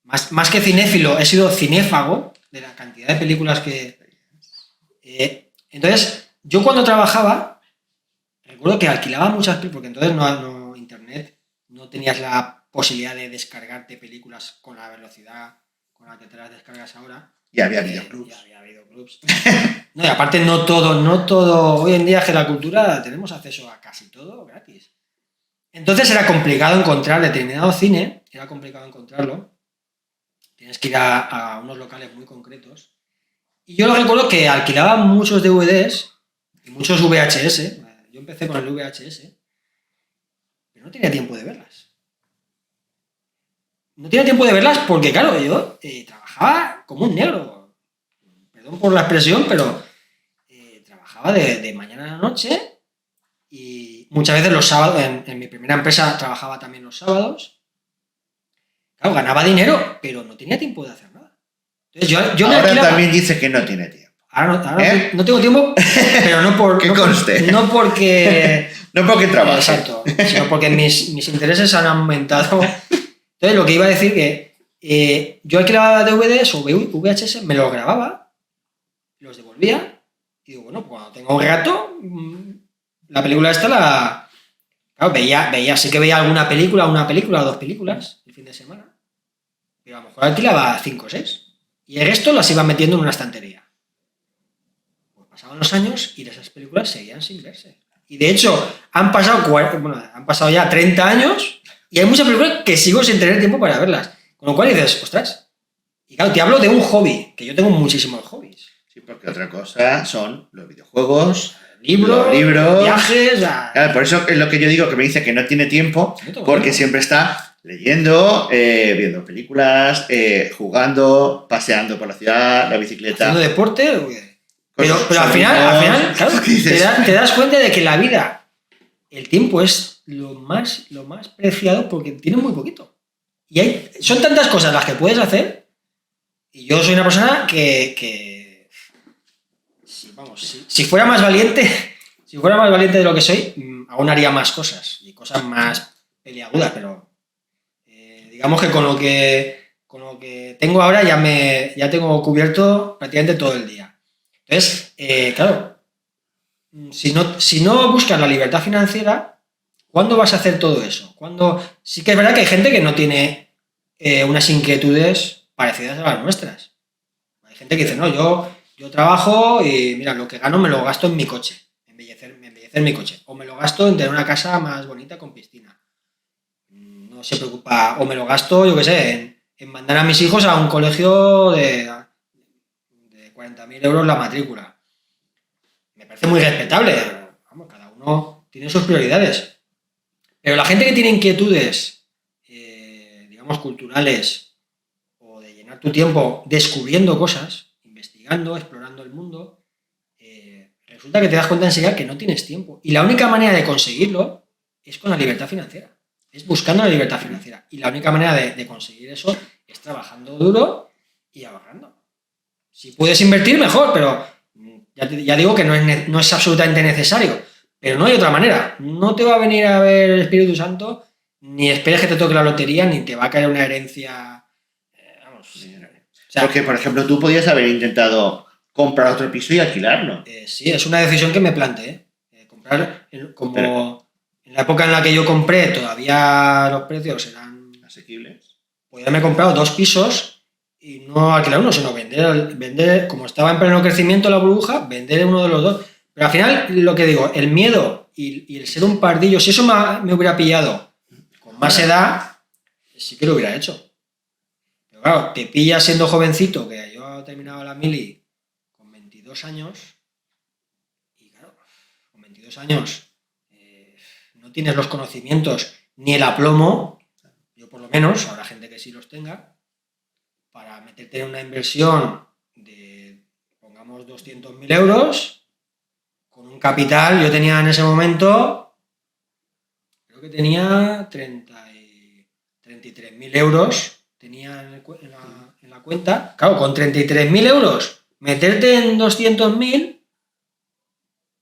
Speaker 2: Más que cinéfilo, he sido cinéfago de la cantidad de películas que... entonces, yo cuando trabajaba, recuerdo que alquilaba muchas películas, porque entonces no internet, no tenías la posibilidad de descargarte películas con la velocidad con la que te las descargas ahora.
Speaker 1: Y había videoclubs.
Speaker 2: No, y aparte no todo, hoy en día es que la cultura tenemos acceso a casi todo gratis. Entonces era complicado encontrar determinado cine, era complicado encontrarlo. Tienes que ir a unos locales muy concretos. Y yo lo recuerdo que alquilaba muchos DVDs y muchos VHS. Yo empecé con el VHS, pero no tenía tiempo de verlas. No tenía tiempo de verlas porque, claro, yo trabajaba como un negro. Perdón por la expresión, pero trabajaba de mañana a la noche y muchas veces los sábados, en mi primera empresa trabajaba también los sábados. Claro, ganaba dinero, pero no tenía tiempo de hacer nada. Entonces yo
Speaker 1: ahora también dice que no tiene tiempo.
Speaker 2: Ahora no tengo tiempo, pero no por...
Speaker 1: que conste.
Speaker 2: No porque...
Speaker 1: no porque trabaje.
Speaker 2: Exacto, sino porque mis intereses han aumentado. Entonces, lo que iba a decir que yo alquilaba DVDs o VHS, me los grababa, los devolvía, y digo, bueno, cuando tengo un rato, la película esta Claro, sí que veía una película o dos películas el fin de semana, pero a lo mejor alquilaba 5 o 6, y el resto las iba metiendo en una estantería. Pues pasaban los años y esas películas seguían sin verse. Y de hecho, han pasado ya 30 años y hay muchas películas que sigo sin tener tiempo para verlas. Con lo cual dices, ostras. Y claro, te hablo de un hobby, que yo tengo muchísimos hobbies.
Speaker 1: Sí, porque otra cosa son los videojuegos,
Speaker 2: libros, viajes...
Speaker 1: Claro, por eso es lo que yo digo, que me dice que no tiene tiempo, porque siempre está leyendo, viendo películas, jugando, paseando por la ciudad, la bicicleta...
Speaker 2: Haciendo deporte... Pero al final claro, te das cuenta de que la vida, el tiempo es lo más preciado porque tienes muy poquito. Y son tantas cosas las que puedes hacer. Y yo soy una persona que si fuera más valiente, de lo que soy, aún haría más cosas y cosas más peliagudas, pero digamos que con lo que tengo ahora ya tengo cubierto prácticamente todo el día. Entonces, claro, si no buscas la libertad financiera, ¿cuándo vas a hacer todo eso? Sí que es verdad que hay gente que no tiene unas inquietudes parecidas a las nuestras. Hay gente que dice, no, yo trabajo y mira, lo que gano me lo gasto en mi coche, embellecer mi coche, o me lo gasto en tener una casa más bonita con piscina. No se preocupa, o me lo gasto, yo qué sé, en mandar a mis hijos a un colegio de 40.000 euros la matrícula. Me parece muy respetable. Vamos, cada uno tiene sus prioridades. Pero la gente que tiene inquietudes, digamos, culturales, o de llenar tu tiempo descubriendo cosas, investigando, explorando el mundo, resulta que te das cuenta enseguida que no tienes tiempo. Y la única manera de conseguirlo es con la libertad financiera. Es buscando la libertad financiera. Y la única manera de conseguir eso es trabajando duro y ahorrando. Si puedes invertir, mejor, pero Ya digo que no es absolutamente necesario, pero no hay otra manera. No te va a venir a ver el Espíritu Santo, ni esperes que te toque la lotería, ni te va a caer una herencia. Vamos. O sea,
Speaker 1: porque, por ejemplo, tú podías haber intentado comprar otro piso y alquilarlo.
Speaker 2: Sí, es una decisión que me planteé. Comprar, como en la época en la que yo compré, todavía los precios eran
Speaker 1: asequibles.
Speaker 2: Podía haberme comprado 2 pisos y no alquilar uno, sino vender, como estaba en pleno crecimiento la burbuja, vender uno de los dos. Pero al final, lo que digo, el miedo y el ser un pardillo, si eso me hubiera pillado con más edad, sí que lo hubiera hecho. Pero claro, te pillas siendo jovencito, que yo he terminado la mili con 22 años, y claro, con 22 años no tienes los conocimientos ni el aplomo, yo por lo menos, habrá gente que sí los tenga, para meterte en una inversión de, pongamos, 200.000 euros, con un capital, yo tenía en ese momento, creo que tenía 33.000 euros, tenía en la cuenta. Claro, con 33.000 euros, meterte en 200.000,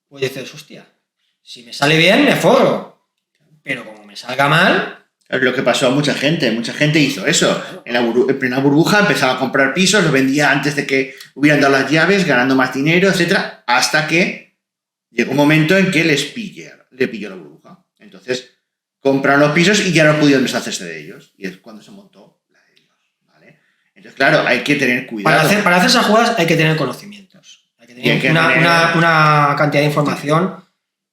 Speaker 2: pues dices, hostia, si me sale bien, me forro, pero como me salga mal...
Speaker 1: Es lo que pasó a mucha gente hizo eso. En plena burbuja empezaba a comprar pisos, los vendía antes de que hubieran dado las llaves, ganando más dinero, etcétera, hasta que llegó un momento en que le pilló la burbuja. Entonces, compraron los pisos y ya no pudieron deshacerse de ellos. Y es cuando se montó la de ellos, ¿vale? Entonces, claro, hay que tener cuidado.
Speaker 2: Para hacer esas jugadas hay que tener conocimientos. Hay que tener una cantidad de información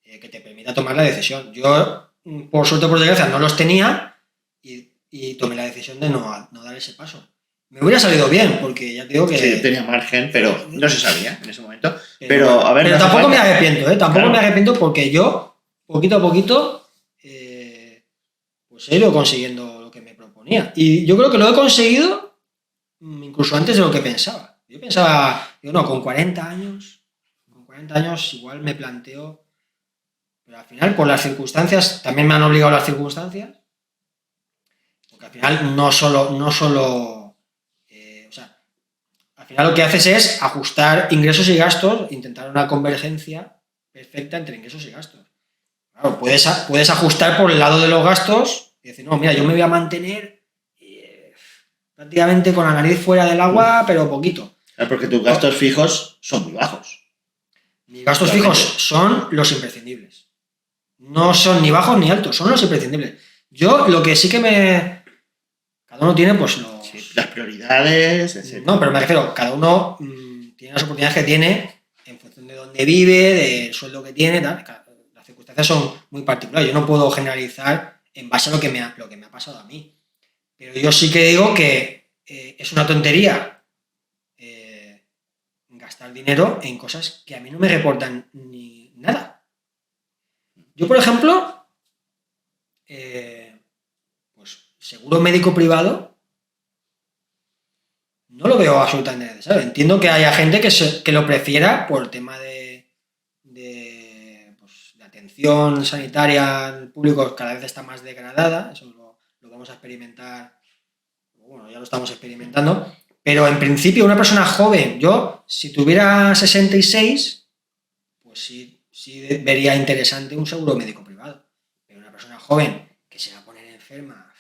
Speaker 2: que te permita tomar la decisión. Yo, por suerte, por desgracia, no los tenía y tomé la decisión de no dar ese paso. Me hubiera salido bien, porque ya te digo que...
Speaker 1: Sí, tenía margen, pero no se sabía en ese momento. Pero a ver,
Speaker 2: pero tampoco me arrepiento, ¿eh? Tampoco me arrepiento, porque yo, poquito a poquito, pues he ido consiguiendo lo que me proponía. Y yo creo que lo he conseguido incluso antes de lo que pensaba. Yo pensaba, con 40 años igual me planteo... Pero al final, por las circunstancias, también me han obligado las circunstancias, porque al final no solo al final lo que haces es ajustar ingresos y gastos, intentar una convergencia perfecta entre ingresos y gastos. Claro, puedes ajustar por el lado de los gastos y decir, no, mira, yo me voy a mantener prácticamente con la nariz fuera del agua, pero poquito.
Speaker 1: Claro, porque tus gastos fijos son muy bajos.
Speaker 2: Mis gastos fijos son los imprescindibles. No son ni bajos ni altos, son los imprescindibles. Yo lo que sí que cada uno tiene, pues
Speaker 1: las prioridades, etc.
Speaker 2: No, pero me refiero, cada uno tiene las oportunidades que tiene en función de dónde vive, del sueldo que tiene, tal. Las circunstancias son muy particulares. Yo no puedo generalizar en base a lo que me ha pasado a mí. Pero yo sí que digo que es una tontería gastar dinero en cosas que a mí no me reportan ni nada. Yo, por ejemplo, pues seguro médico privado no lo veo absolutamente necesario. Entiendo que haya gente que lo prefiera por el tema de atención sanitaria al público, cada vez está más degradada. Eso lo vamos a experimentar. Bueno, ya lo estamos experimentando. Pero en principio, una persona joven, yo, si tuviera 66, pues sí vería interesante un seguro médico privado. Pero una persona joven que se va a poner enferma,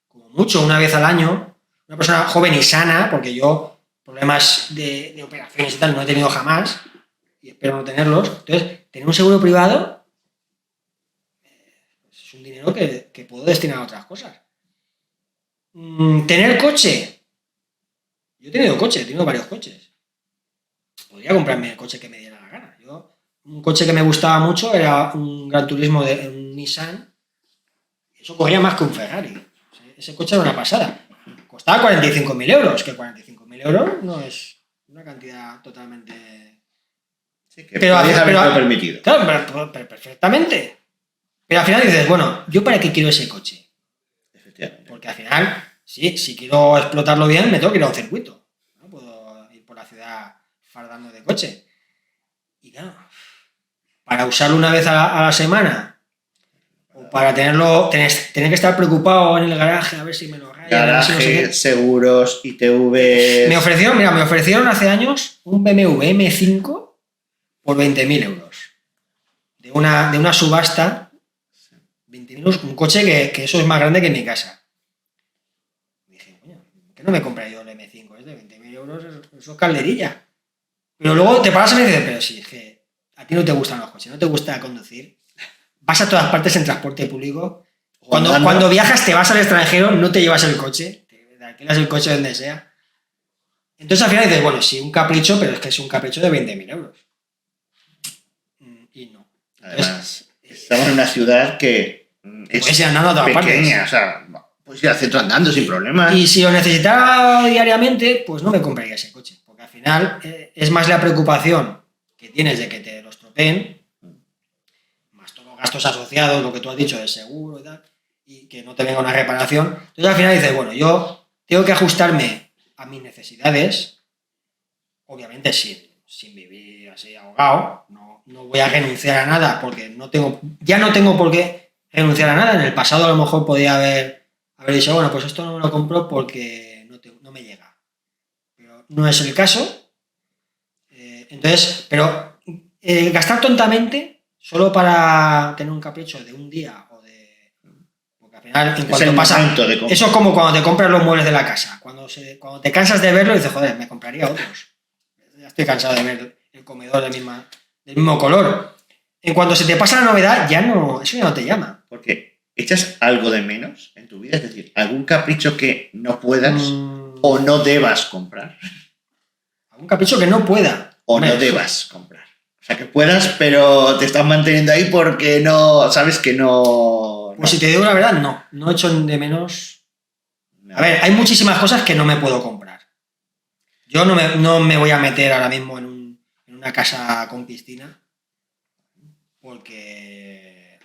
Speaker 2: como mucho, una vez al año, una persona joven y sana, porque yo problemas de operaciones y tal no he tenido jamás, y espero no tenerlos. Entonces, tener un seguro privado es un dinero que puedo destinar a otras cosas. Tener coche. Yo he tenido varios coches. Podría comprarme el coche que me diera la gana. Un coche que me gustaba mucho era un Gran Turismo de un Nissan. Eso corría más que un Ferrari. Ese coche era una pasada. Costaba 45.000 euros, que 45.000 euros no es una cantidad totalmente...
Speaker 1: Sí, que pero haberlo permitido.
Speaker 2: Claro, pero perfectamente. Pero al final dices, bueno, ¿yo para qué quiero ese coche?
Speaker 1: Efectivamente.
Speaker 2: Porque al final, sí, si quiero explotarlo bien, me tengo que ir a un circuito. No puedo ir por la ciudad fardando de coche. Y claro, para usarlo una vez a la semana, o para tener que estar preocupado en el garaje a ver si me lo rayan.
Speaker 1: Garaje,
Speaker 2: no sé
Speaker 1: seguros, ITV...
Speaker 2: Me ofrecieron hace años un BMW M5 por 20.000 euros. De una subasta, 20.000 euros, un coche que eso es más grande que mi casa. Y dije, coño, ¿por qué no me compré yo el M5? Es de 20.000 euros, eso es calderilla. Pero luego te paras y me dices, pero sí, es que a ti no te gustan los coches, no te gusta conducir. Vas a todas partes en transporte público. Cuando viajas te vas al extranjero, no te llevas el coche, te alquilas el coche donde sea. Entonces al final dices, bueno, sí, un capricho, pero es que es un capricho de 20.000 euros. Y no.
Speaker 1: Además, estamos en una ciudad que es
Speaker 2: puedes ir andando a todas
Speaker 1: pequeña,
Speaker 2: partes.
Speaker 1: O sea, puedes ir al centro andando sin problemas.
Speaker 2: Y si lo necesitara diariamente, pues no me compraría ese coche. Porque al final es más la preocupación que tienes de que te lo estropeen, más todos los gastos asociados, lo que tú has dicho de seguro y tal, y que no te venga una reparación. Entonces al final dices, bueno, yo tengo que ajustarme a mis necesidades, obviamente sin vivir así ahogado, no voy a renunciar a nada porque ya no tengo por qué renunciar a nada. En el pasado a lo mejor podía haber dicho, bueno, pues esto no me lo compro porque no me llega. Pero no es el caso. Entonces, pero gastar tontamente solo para tener un capricho de un día porque al final, en cuanto pasa, eso es como cuando te compras los muebles de la casa. Cuando te cansas de verlo, dices, joder, me compraría otros. Ya estoy cansado de ver el comedor del mismo color. En cuanto se te pasa la novedad, eso ya no te llama.
Speaker 1: Porque echas algo de menos en tu vida, es decir, algún capricho que no puedas o no debas comprar.
Speaker 2: Algún capricho que no pueda.
Speaker 1: O no debas comprar. O sea, que puedas, pero te estás manteniendo ahí porque no sabes que no...
Speaker 2: Pues si te digo la verdad, no echo de menos... No. A ver, hay muchísimas cosas que no me puedo comprar. Yo no me voy a meter ahora mismo en una casa con piscina porque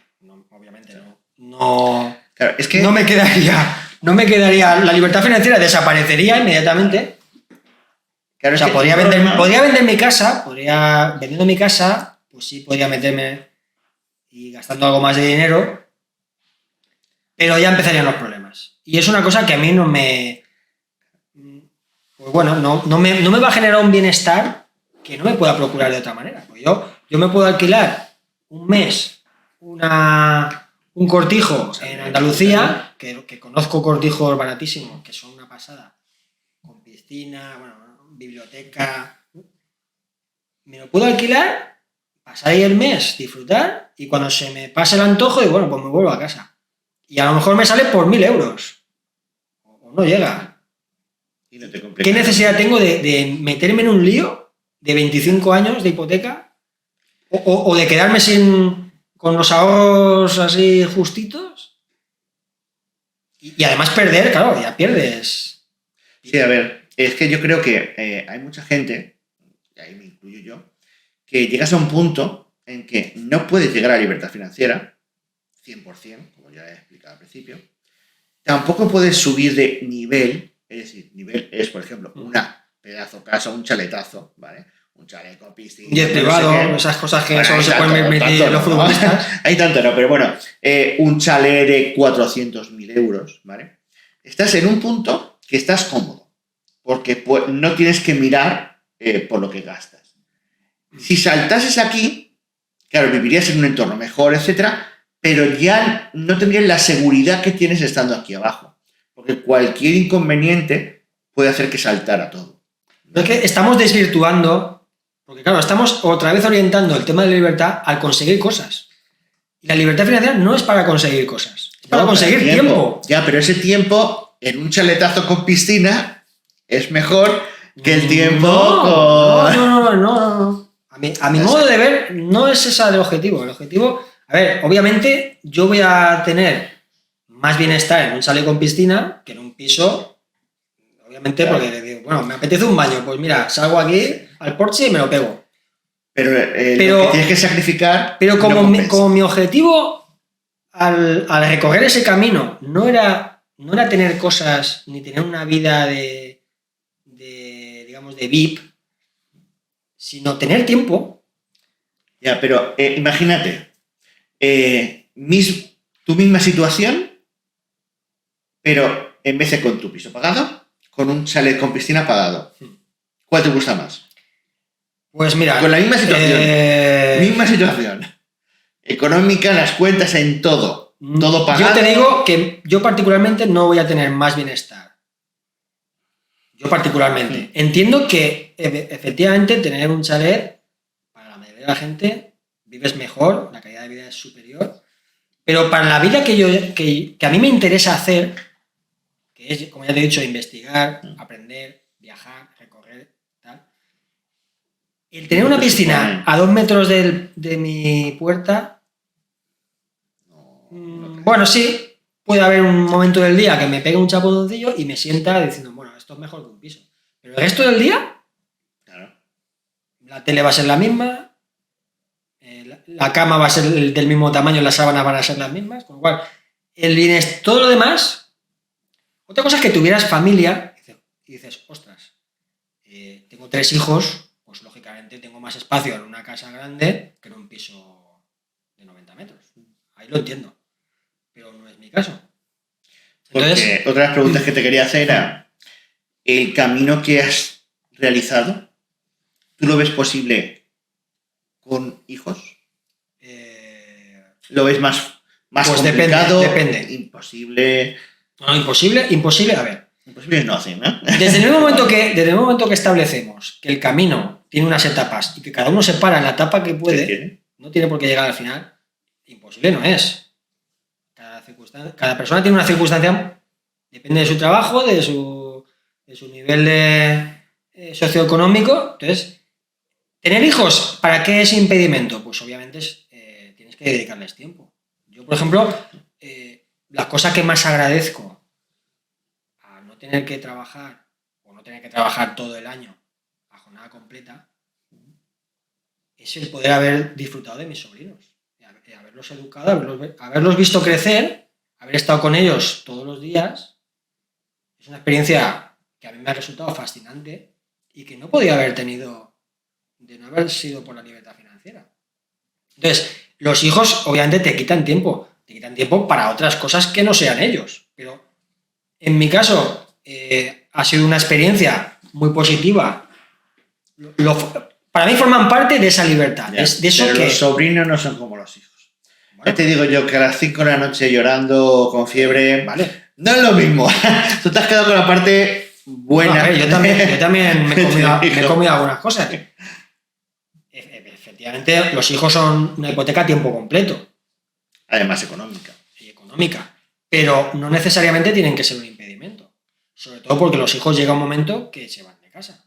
Speaker 2: obviamente no.
Speaker 1: Claro, es que
Speaker 2: no me quedaría. La libertad financiera desaparecería inmediatamente. Claro, o sea, podría vender mi casa, vendiendo mi casa, pues sí, podría meterme y gastando algo más de dinero, pero ya empezarían los problemas. Y es una cosa que a mí no me... Pues bueno, no me va a generar un bienestar que no me pueda procurar de otra manera. Pues yo me puedo alquilar un mes un cortijo en Andalucía, que conozco cortijos baratísimos, que son una pasada, con piscina, bueno, biblioteca. Me lo puedo alquilar, pasar ahí el mes, disfrutar, y cuando se me pase el antojo, y bueno, pues me vuelvo a casa. Y a lo mejor me sale por 1.000 euros. O no llega.
Speaker 1: Y no te complica.
Speaker 2: ¿Qué necesidad tengo de meterme en un lío de 25 años de hipoteca? O de quedarme con los ahorros así justitos. Y además perder, claro, ya pierdes.
Speaker 1: Sí, a ver, es que yo creo que hay mucha gente, y ahí me incluyo yo, que llegas a un punto en que no puedes llegar a la libertad financiera, 100%, como ya he explicado al principio. Tampoco puedes subir de nivel, es decir, nivel es, por ejemplo, una pedazo casa, un chaletazo, ¿vale? Un chaleco, piscina...
Speaker 2: Y el privado, esas cosas que solo se pueden permitir los futbolistas.
Speaker 1: Hay tanto no, pero bueno, un chalet de 400.000 euros, ¿vale? Estás en un punto que estás cómodo, porque no tienes que mirar por lo que gastas. Si saltases aquí, claro, vivirías en un entorno mejor, etcétera, pero ya no tendrías la seguridad que tienes estando aquí abajo, porque cualquier inconveniente puede hacer que saltara todo.
Speaker 2: Es que estamos desvirtuando, porque claro, estamos otra vez orientando el tema de la libertad al conseguir cosas. Y la libertad financiera no es para conseguir cosas, es para conseguir tiempo.
Speaker 1: Ya, pero ese tiempo en un chaletazo con piscina es mejor que el tiempo con...
Speaker 2: No. A mi modo de ver, no es ese el objetivo. El objetivo, a ver, obviamente yo voy a tener más bienestar en un chalet con piscina que en un piso, obviamente, claro. Porque digo, bueno, me apetece un baño, pues mira, salgo aquí al porche y me lo pego.
Speaker 1: Pero lo que tienes que sacrificar...
Speaker 2: Pero como mi objetivo al recorrer ese camino no era tener cosas ni tener una vida digamos, de VIP, sino tener tiempo.
Speaker 1: Ya, pero imagínate, tu misma situación, pero en vez de con tu piso pagado, con un chalet con piscina pagado. ¿Cuál te gusta más?
Speaker 2: Pues mira.
Speaker 1: Con la misma situación. Misma situación. Económica, las cuentas, en todo. Todo pagado.
Speaker 2: Yo te digo que yo particularmente no voy a tener más bienestar. Yo particularmente.
Speaker 1: Sí.
Speaker 2: Entiendo que efectivamente tener un chalet, para la mayoría de la gente, vives mejor, la calidad de vida es superior. Pero para la vida que a mí me interesa hacer, que es, como ya te he dicho, investigar, aprender, viajar, recorrer, tal. El tener una piscina a 2 metros de mi puerta, bueno, sí, puede haber un momento del día que me pegue un chaponcillo y me sienta diciendo, bueno, esto es mejor que un piso. Pero el resto del día,
Speaker 1: Claro.
Speaker 2: la tele va a ser la misma, la cama va a ser del mismo tamaño, las sábanas van a ser las mismas, con lo cual, el bienestar, todo lo demás. Otra cosa es que tuvieras familia y dices, ostras, tengo 3 hijos, pues lógicamente tengo más espacio en una casa grande que en un piso de 90 metros. Ahí lo entiendo, pero no es mi caso.
Speaker 1: Porque otra de las preguntas que te quería hacer era, ¿el camino que has realizado, tú lo ves posible con hijos? ¿Lo ves más
Speaker 2: pues
Speaker 1: complicado?
Speaker 2: Depende.
Speaker 1: Imposible.
Speaker 2: No, imposible, a ver.
Speaker 1: Imposible es no hacer, ¿no?
Speaker 2: Desde el momento que establecemos que el camino tiene unas etapas y que cada uno se para en la etapa que puede, no tiene por qué llegar al final, imposible no es. Cada persona tiene una circunstancia, depende de su trabajo, de su nivel socioeconómico. Entonces, ¿tener hijos para qué es impedimento? Pues obviamente tienes que dedicarles tiempo. Yo, por ejemplo, la cosa que más agradezco a no tener que trabajar o no tener que trabajar todo el año a jornada completa es el poder haber disfrutado de mis sobrinos, haberlos educado, haberlos visto crecer, haber estado con ellos todos los días. Es una experiencia que a mí me ha resultado fascinante y que no podía haber tenido de no haber sido por la libertad financiera. Entonces, los hijos obviamente te quitan tiempo para otras cosas que no sean ellos, pero en mi caso ha sido una experiencia muy positiva. Para mí forman parte de esa libertad.
Speaker 1: Ya,
Speaker 2: de eso
Speaker 1: pero
Speaker 2: que...
Speaker 1: los sobrinos no son como los hijos.
Speaker 2: Bueno,
Speaker 1: ya te digo yo que a las 5 de la noche llorando con fiebre,
Speaker 2: vale.
Speaker 1: No es lo mismo. Tú te has quedado con la parte buena.
Speaker 2: No, a ver, yo también me he comido algunas cosas. Efectivamente, los hijos son una hipoteca a tiempo completo.
Speaker 1: Además económica.
Speaker 2: Y económica. Pero no necesariamente tienen que ser un impedimento. Sobre todo porque los hijos llega un momento que se van de casa.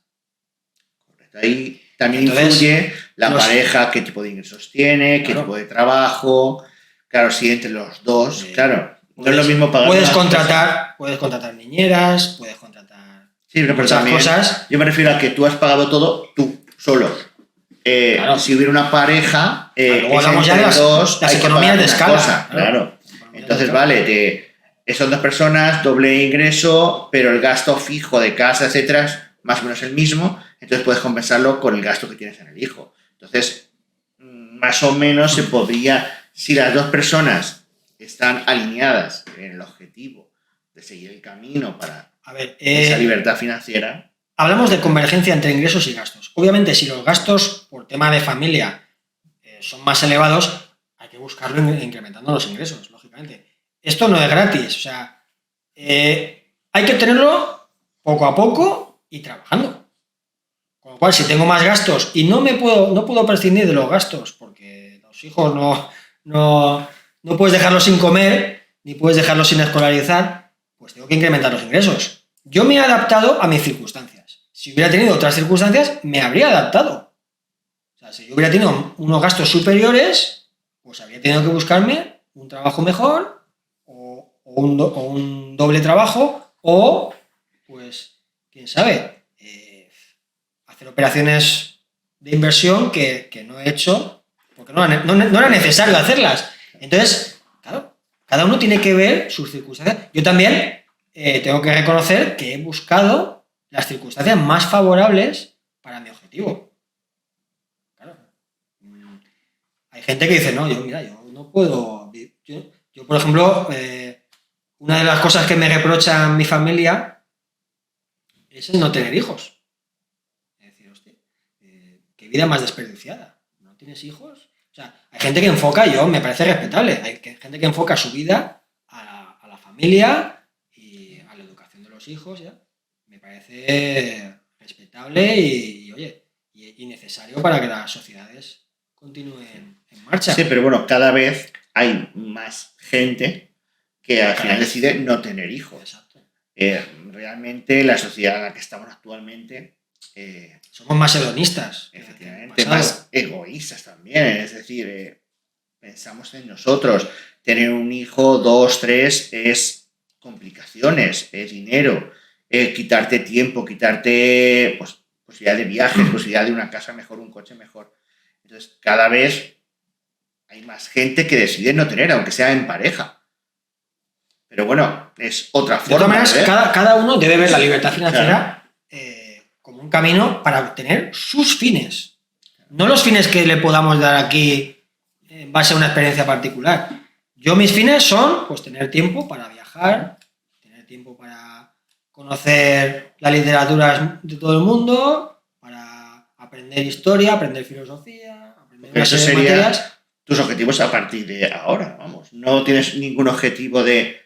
Speaker 1: Correcto. Ahí también influye la pareja, qué tipo de ingresos tiene, qué tipo de trabajo. Claro, si entre los dos, claro. No es lo mismo pagar.
Speaker 2: Puedes contratar niñeras, puedes contratar
Speaker 1: muchas cosas. Yo me refiero a que tú has pagado todo tú, solo. Claro. Si hubiera una pareja,
Speaker 2: luego hablamos ya de las economías de escala.
Speaker 1: Claro. Entonces, vale, son 2 personas, doble ingreso, pero el gasto fijo de casa, etcétera, más o menos el mismo. Entonces puedes compensarlo con el gasto que tienes en el hijo. Entonces, más o menos se podría, si las 2 personas están alineadas en el objetivo de seguir el camino para esa libertad financiera.
Speaker 2: Hablamos de convergencia entre ingresos y gastos. Obviamente, si los gastos por tema de familia son más elevados, hay que buscarlo incrementando los ingresos, lógicamente. Esto no es gratis, o sea, hay que tenerlo poco a poco y trabajando. Con lo cual, si tengo más gastos y no puedo prescindir de los gastos, porque los hijos no puedes dejarlos sin comer, ni puedes dejarlos sin escolarizar, pues tengo que incrementar los ingresos. Yo me he adaptado a mis circunstancias. Si hubiera tenido otras circunstancias, me habría adaptado. O sea, si yo hubiera tenido unos gastos superiores, pues habría tenido que buscarme un trabajo mejor o un doble trabajo o, pues, quién sabe, hacer operaciones de inversión que no he hecho porque no era necesario hacerlas. Entonces, claro, cada uno tiene que ver sus circunstancias. Yo también tengo que reconocer que he buscado las circunstancias más favorables para mi objetivo. Claro. Hay gente que dice, no, yo no puedo... Yo por ejemplo, una de las cosas que me reprocha mi familia es el no tener hijos. Es decir, hostia, qué vida más desperdiciada. ¿No tienes hijos? O sea, hay gente que enfoca, me parece respetable, hay gente que enfoca su vida a la familia y a la educación de los hijos, ¿ya? Me parece respetable y oye, y necesario para que las sociedades continúen en marcha.
Speaker 1: Sí, pero bueno, cada vez hay más gente que al final decide no tener hijos.
Speaker 2: Exacto.
Speaker 1: Realmente la sociedad en la que estamos actualmente...
Speaker 2: somos más hedonistas.
Speaker 1: Efectivamente, más egoístas también. Es decir, pensamos en nosotros. Tener un hijo, 2, 3, es complicaciones, es dinero, quitarte tiempo, quitarte pues, posibilidad de viajes, posibilidad de una casa mejor, un coche mejor. Entonces, cada vez hay más gente que decide no tener, aunque sea en pareja. Pero bueno, es otra forma.
Speaker 2: De todas maneras, cada uno debe ver la libertad financiera como un camino para obtener sus fines. No los fines que le podamos dar aquí en base a una experiencia particular. Mis fines son pues tener tiempo para viajar, tener tiempo para conocer las literaturas de todo el mundo, para aprender historia, aprender filosofía, aprender una serie de materias.
Speaker 1: Tus objetivos a partir de ahora, vamos. No tienes ningún objetivo de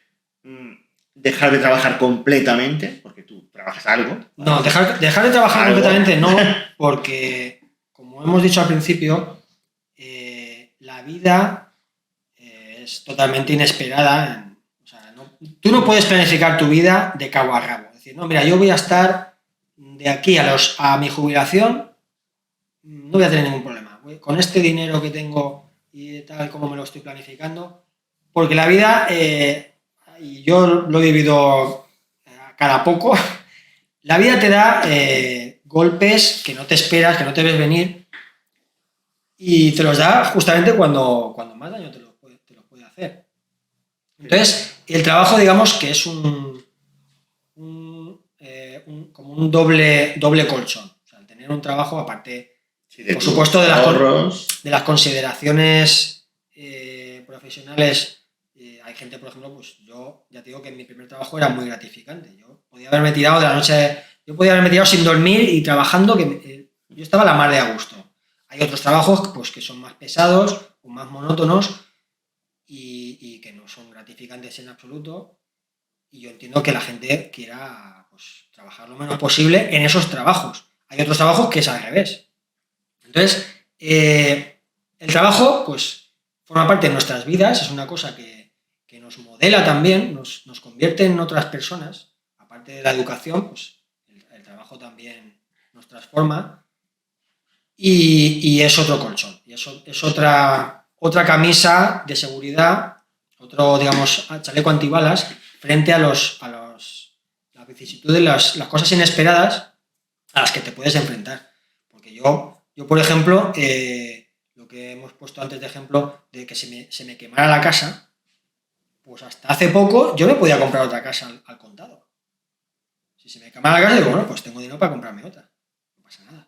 Speaker 1: dejar de trabajar completamente, porque tú trabajas algo.
Speaker 2: No, dejar de trabajar completamente no, porque, como hemos dicho al principio, la vida es totalmente inesperada. O sea, tú no puedes planificar tu vida de cabo a rabo. Es decir, no, mira, yo voy a estar de aquí a mi jubilación, no voy a tener ningún problema. Con este dinero que tengo y tal como me lo estoy planificando, porque la vida, y yo lo he vivido cada poco, la vida te da golpes que no te esperas, que no te ves venir, y te los da justamente cuando más daño te lo puede hacer. Entonces, el trabajo, digamos que es como un doble colchón. O sea, tener un trabajo aparte, sí, por supuesto, de las consideraciones profesionales. Hay gente, por ejemplo, pues yo ya te digo que mi primer trabajo era muy gratificante. Yo podía haberme tirado de la noche, sin dormir y trabajando, yo estaba a la mar de a gusto. Hay otros trabajos pues, que son más pesados o más monótonos y que no son gratificantes en absoluto. Y yo entiendo que la gente quiera pues, trabajar lo menos posible en esos trabajos. Hay otros trabajos que es al revés. Entonces, el trabajo pues, forma parte de nuestras vidas, es una cosa que nos modela también, nos convierte en otras personas. Aparte de la educación, pues el trabajo también nos transforma. Y es otro colchón, y es otra camisa de seguridad, otro, digamos, chaleco antibalas frente a las vicisitudes, las cosas inesperadas a las que te puedes enfrentar. Porque yo por ejemplo, lo que hemos puesto antes de ejemplo de que se me quemara la casa, pues hasta hace poco yo me podía comprar otra casa al contado. Si se me quemara la casa, digo, bueno, pues tengo dinero para comprarme otra. No pasa nada.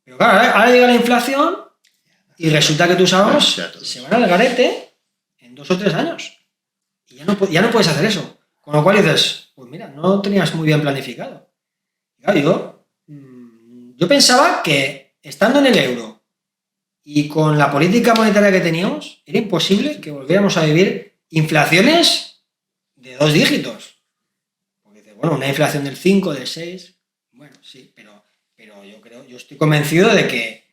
Speaker 2: Pero claro, ahora llega la inflación y resulta que tus ahorros se van al garete en 2 o 3 años. Y ya no puedes hacer eso. Con lo cual dices, pues mira, no tenías muy bien planificado. Y claro, yo pensaba que estando en el euro y con la política monetaria que teníamos, era imposible que volviéramos a vivir inflaciones de 2 dígitos. Porque dices, bueno, una inflación del 5, del 6, bueno, sí, pero yo estoy convencido de que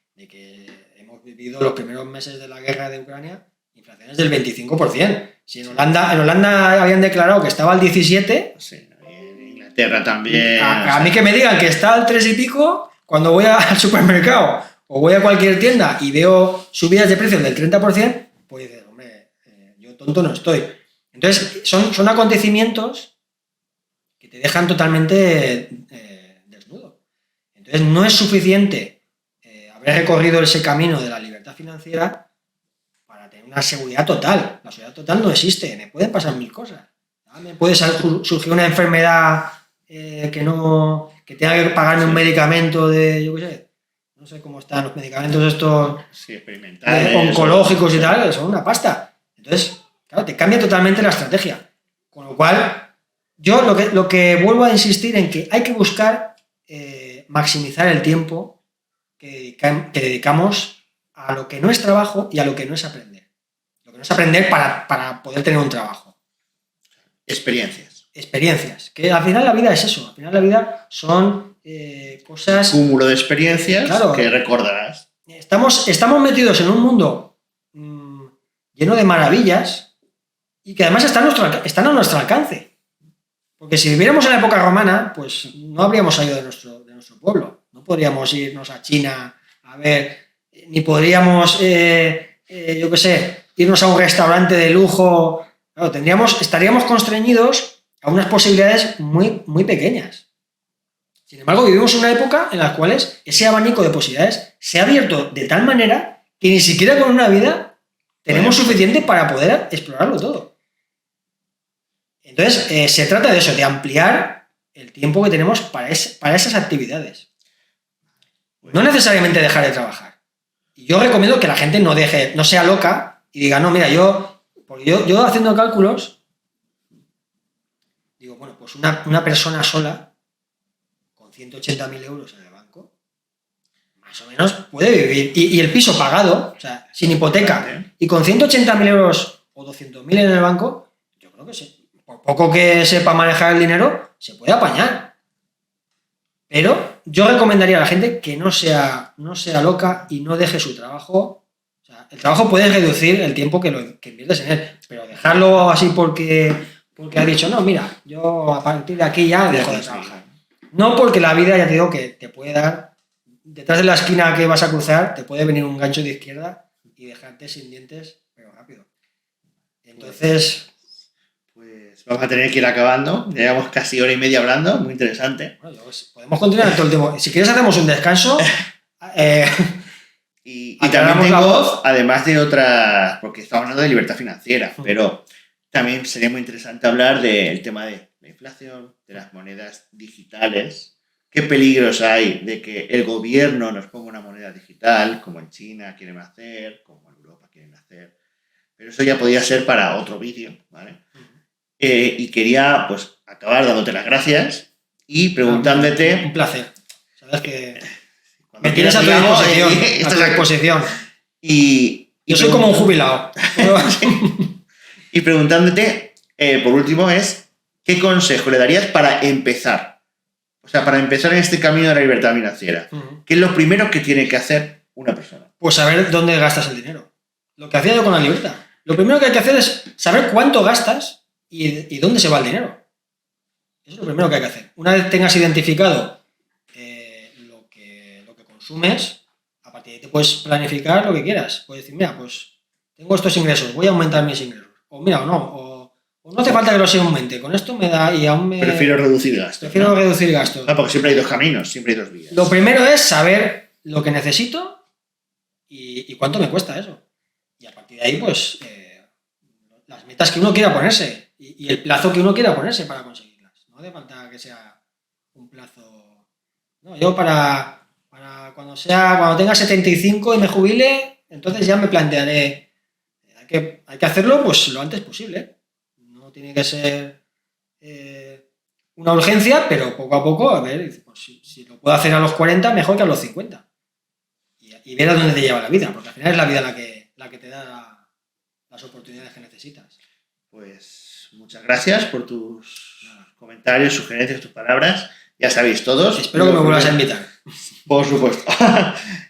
Speaker 2: hemos vivido los primeros meses de la guerra de Ucrania inflaciones del 25%. Si en Holanda habían declarado que estaba al 17%,
Speaker 1: sí, en Inglaterra también.
Speaker 2: A mí que me digan que está al 3 y pico, cuando voy al supermercado o voy a cualquier tienda y veo subidas de precios del 30%, pues dices, hombre, yo tonto no estoy. Entonces, son acontecimientos que te dejan totalmente desnudo. Entonces, no es suficiente haber recorrido ese camino de la libertad financiera para tener una seguridad total. La seguridad total no existe, me pueden pasar 1000 cosas. Me puede surgir una enfermedad que tenga que pagarme un medicamento de, yo qué sé, no sé cómo están los medicamentos estos
Speaker 1: experimentales,
Speaker 2: oncológicos y tal, son una pasta. Entonces, claro, te cambia totalmente la estrategia. Con lo cual, yo lo que vuelvo a insistir en que hay que buscar maximizar el tiempo que dedicamos a lo que no es trabajo y a lo que no es aprender. Lo que no es aprender para poder tener un trabajo. Experiencias. Que al final la vida es eso. Al final la vida son cosas...
Speaker 1: Cúmulo de experiencias, claro, que recordarás.
Speaker 2: Estamos metidos en un mundo lleno de maravillas y que además están a nuestro alcance. Porque si viviéramos en la época romana, pues no habríamos salido de nuestro pueblo. No podríamos irnos a China a ver, ni podríamos, yo qué sé, irnos a un restaurante de lujo. Claro, estaríamos constreñidos a unas posibilidades muy, muy pequeñas. Sin embargo, vivimos una época en la cual ese abanico de posibilidades se ha abierto de tal manera que ni siquiera con una vida tenemos suficiente para poder explorarlo todo. Entonces, se trata de eso, de ampliar el tiempo que tenemos para esas actividades. No necesariamente dejar de trabajar. Y yo recomiendo que la gente no sea loca y diga, no, mira, yo haciendo cálculos, digo, bueno, pues una persona sola, con 180.000 euros en el banco, más o menos puede vivir. Y el piso pagado, o sea, sin hipoteca, y con 180.000 euros o 200.000 en el banco, yo creo que sí. Por poco que sepa manejar el dinero, se puede apañar. Pero yo recomendaría a la gente que no sea loca y no deje su trabajo. O sea, el trabajo puede reducir el tiempo que inviertes en él, pero dejarlo así porque has dicho, no, mira, yo a partir de aquí ya dejo de trabajar. No, porque la vida, ya te digo, que te puede dar, detrás de la esquina que vas a cruzar, te puede venir un gancho de izquierda y dejarte sin dientes, pero rápido. Entonces...
Speaker 1: Pues vamos a tener que ir acabando. Llevamos casi hora y media hablando, muy interesante.
Speaker 2: Bueno, podemos continuar todo el tiempo. Si quieres hacemos un descanso.
Speaker 1: Y también tengo, además de otras, porque estamos hablando de libertad financiera, pero también sería muy interesante hablar del tema de la inflación, de las monedas digitales. ¿Qué peligros hay de que el gobierno nos ponga una moneda digital, como en China quieren hacer, como en Europa quieren hacer? Pero eso ya podría ser para otro vídeo, ¿vale? Y quería, pues, acabar dándote las gracias y preguntándote...
Speaker 2: Un placer. Sabes que me tienes a tu disposición. A tu disposición. Yo soy como un jubilado.
Speaker 1: Y preguntándote, por último, ¿qué consejo le darías para empezar? O sea, para empezar en este camino de la libertad financiera. ¿Qué es lo primero que tiene que hacer una persona?
Speaker 2: Pues saber dónde gastas el dinero. Lo que hacía yo con la libreta. Lo primero que hay que hacer es saber cuánto gastas y dónde se va el dinero. Eso es lo primero que hay que hacer. Una vez tengas identificado lo que consumes, a partir de ahí te puedes planificar lo que quieras. Puedes decir, mira, pues tengo estos ingresos, voy a aumentar mis ingresos. O mira, o no hace falta que los aumente. Con esto me da y aún me...
Speaker 1: Prefiero reducir gastos.
Speaker 2: Reducir gastos.
Speaker 1: Porque siempre hay dos caminos, siempre hay dos vías.
Speaker 2: Lo primero es saber lo que necesito y cuánto me cuesta eso. Y a partir de ahí, pues, las metas que uno quiera ponerse y el plazo que uno quiera ponerse para conseguirlas. No hace falta que sea un plazo... No, yo para cuando tenga 75 y me jubile, entonces ya me plantearé... Hay que hacerlo pues lo antes posible. No tiene que ser una urgencia, pero poco a poco, a ver, pues, si lo puedo hacer a los 40, mejor que a los 50. Y ver a dónde te lleva la vida, porque al final es la vida la que te da las oportunidades que necesitas.
Speaker 1: Pues muchas gracias por tus comentarios, sugerencias, tus palabras. Ya sabéis todos.
Speaker 2: Espero que me vuelvas a invitar.
Speaker 1: Por supuesto.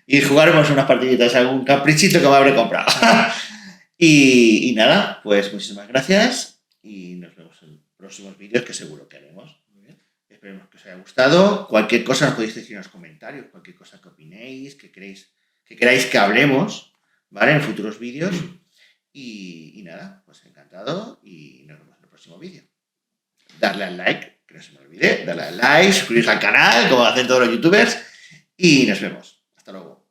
Speaker 1: Y jugaremos unas partiditas, algún caprichito que me habré comprado. Y nada, pues muchísimas gracias y nos vemos en próximos vídeos que seguro que haremos. Muy bien. Esperemos que os haya gustado. Cualquier cosa nos podéis decir en los comentarios, cualquier cosa que opinéis, que queráis que hablemos, ¿vale? En futuros vídeos. Y nada, pues encantado y nos vemos en el próximo vídeo. Darle al like, que no se me olvide, darle al like, suscribiros al canal, como hacen todos los youtubers, y nos vemos. Hasta luego.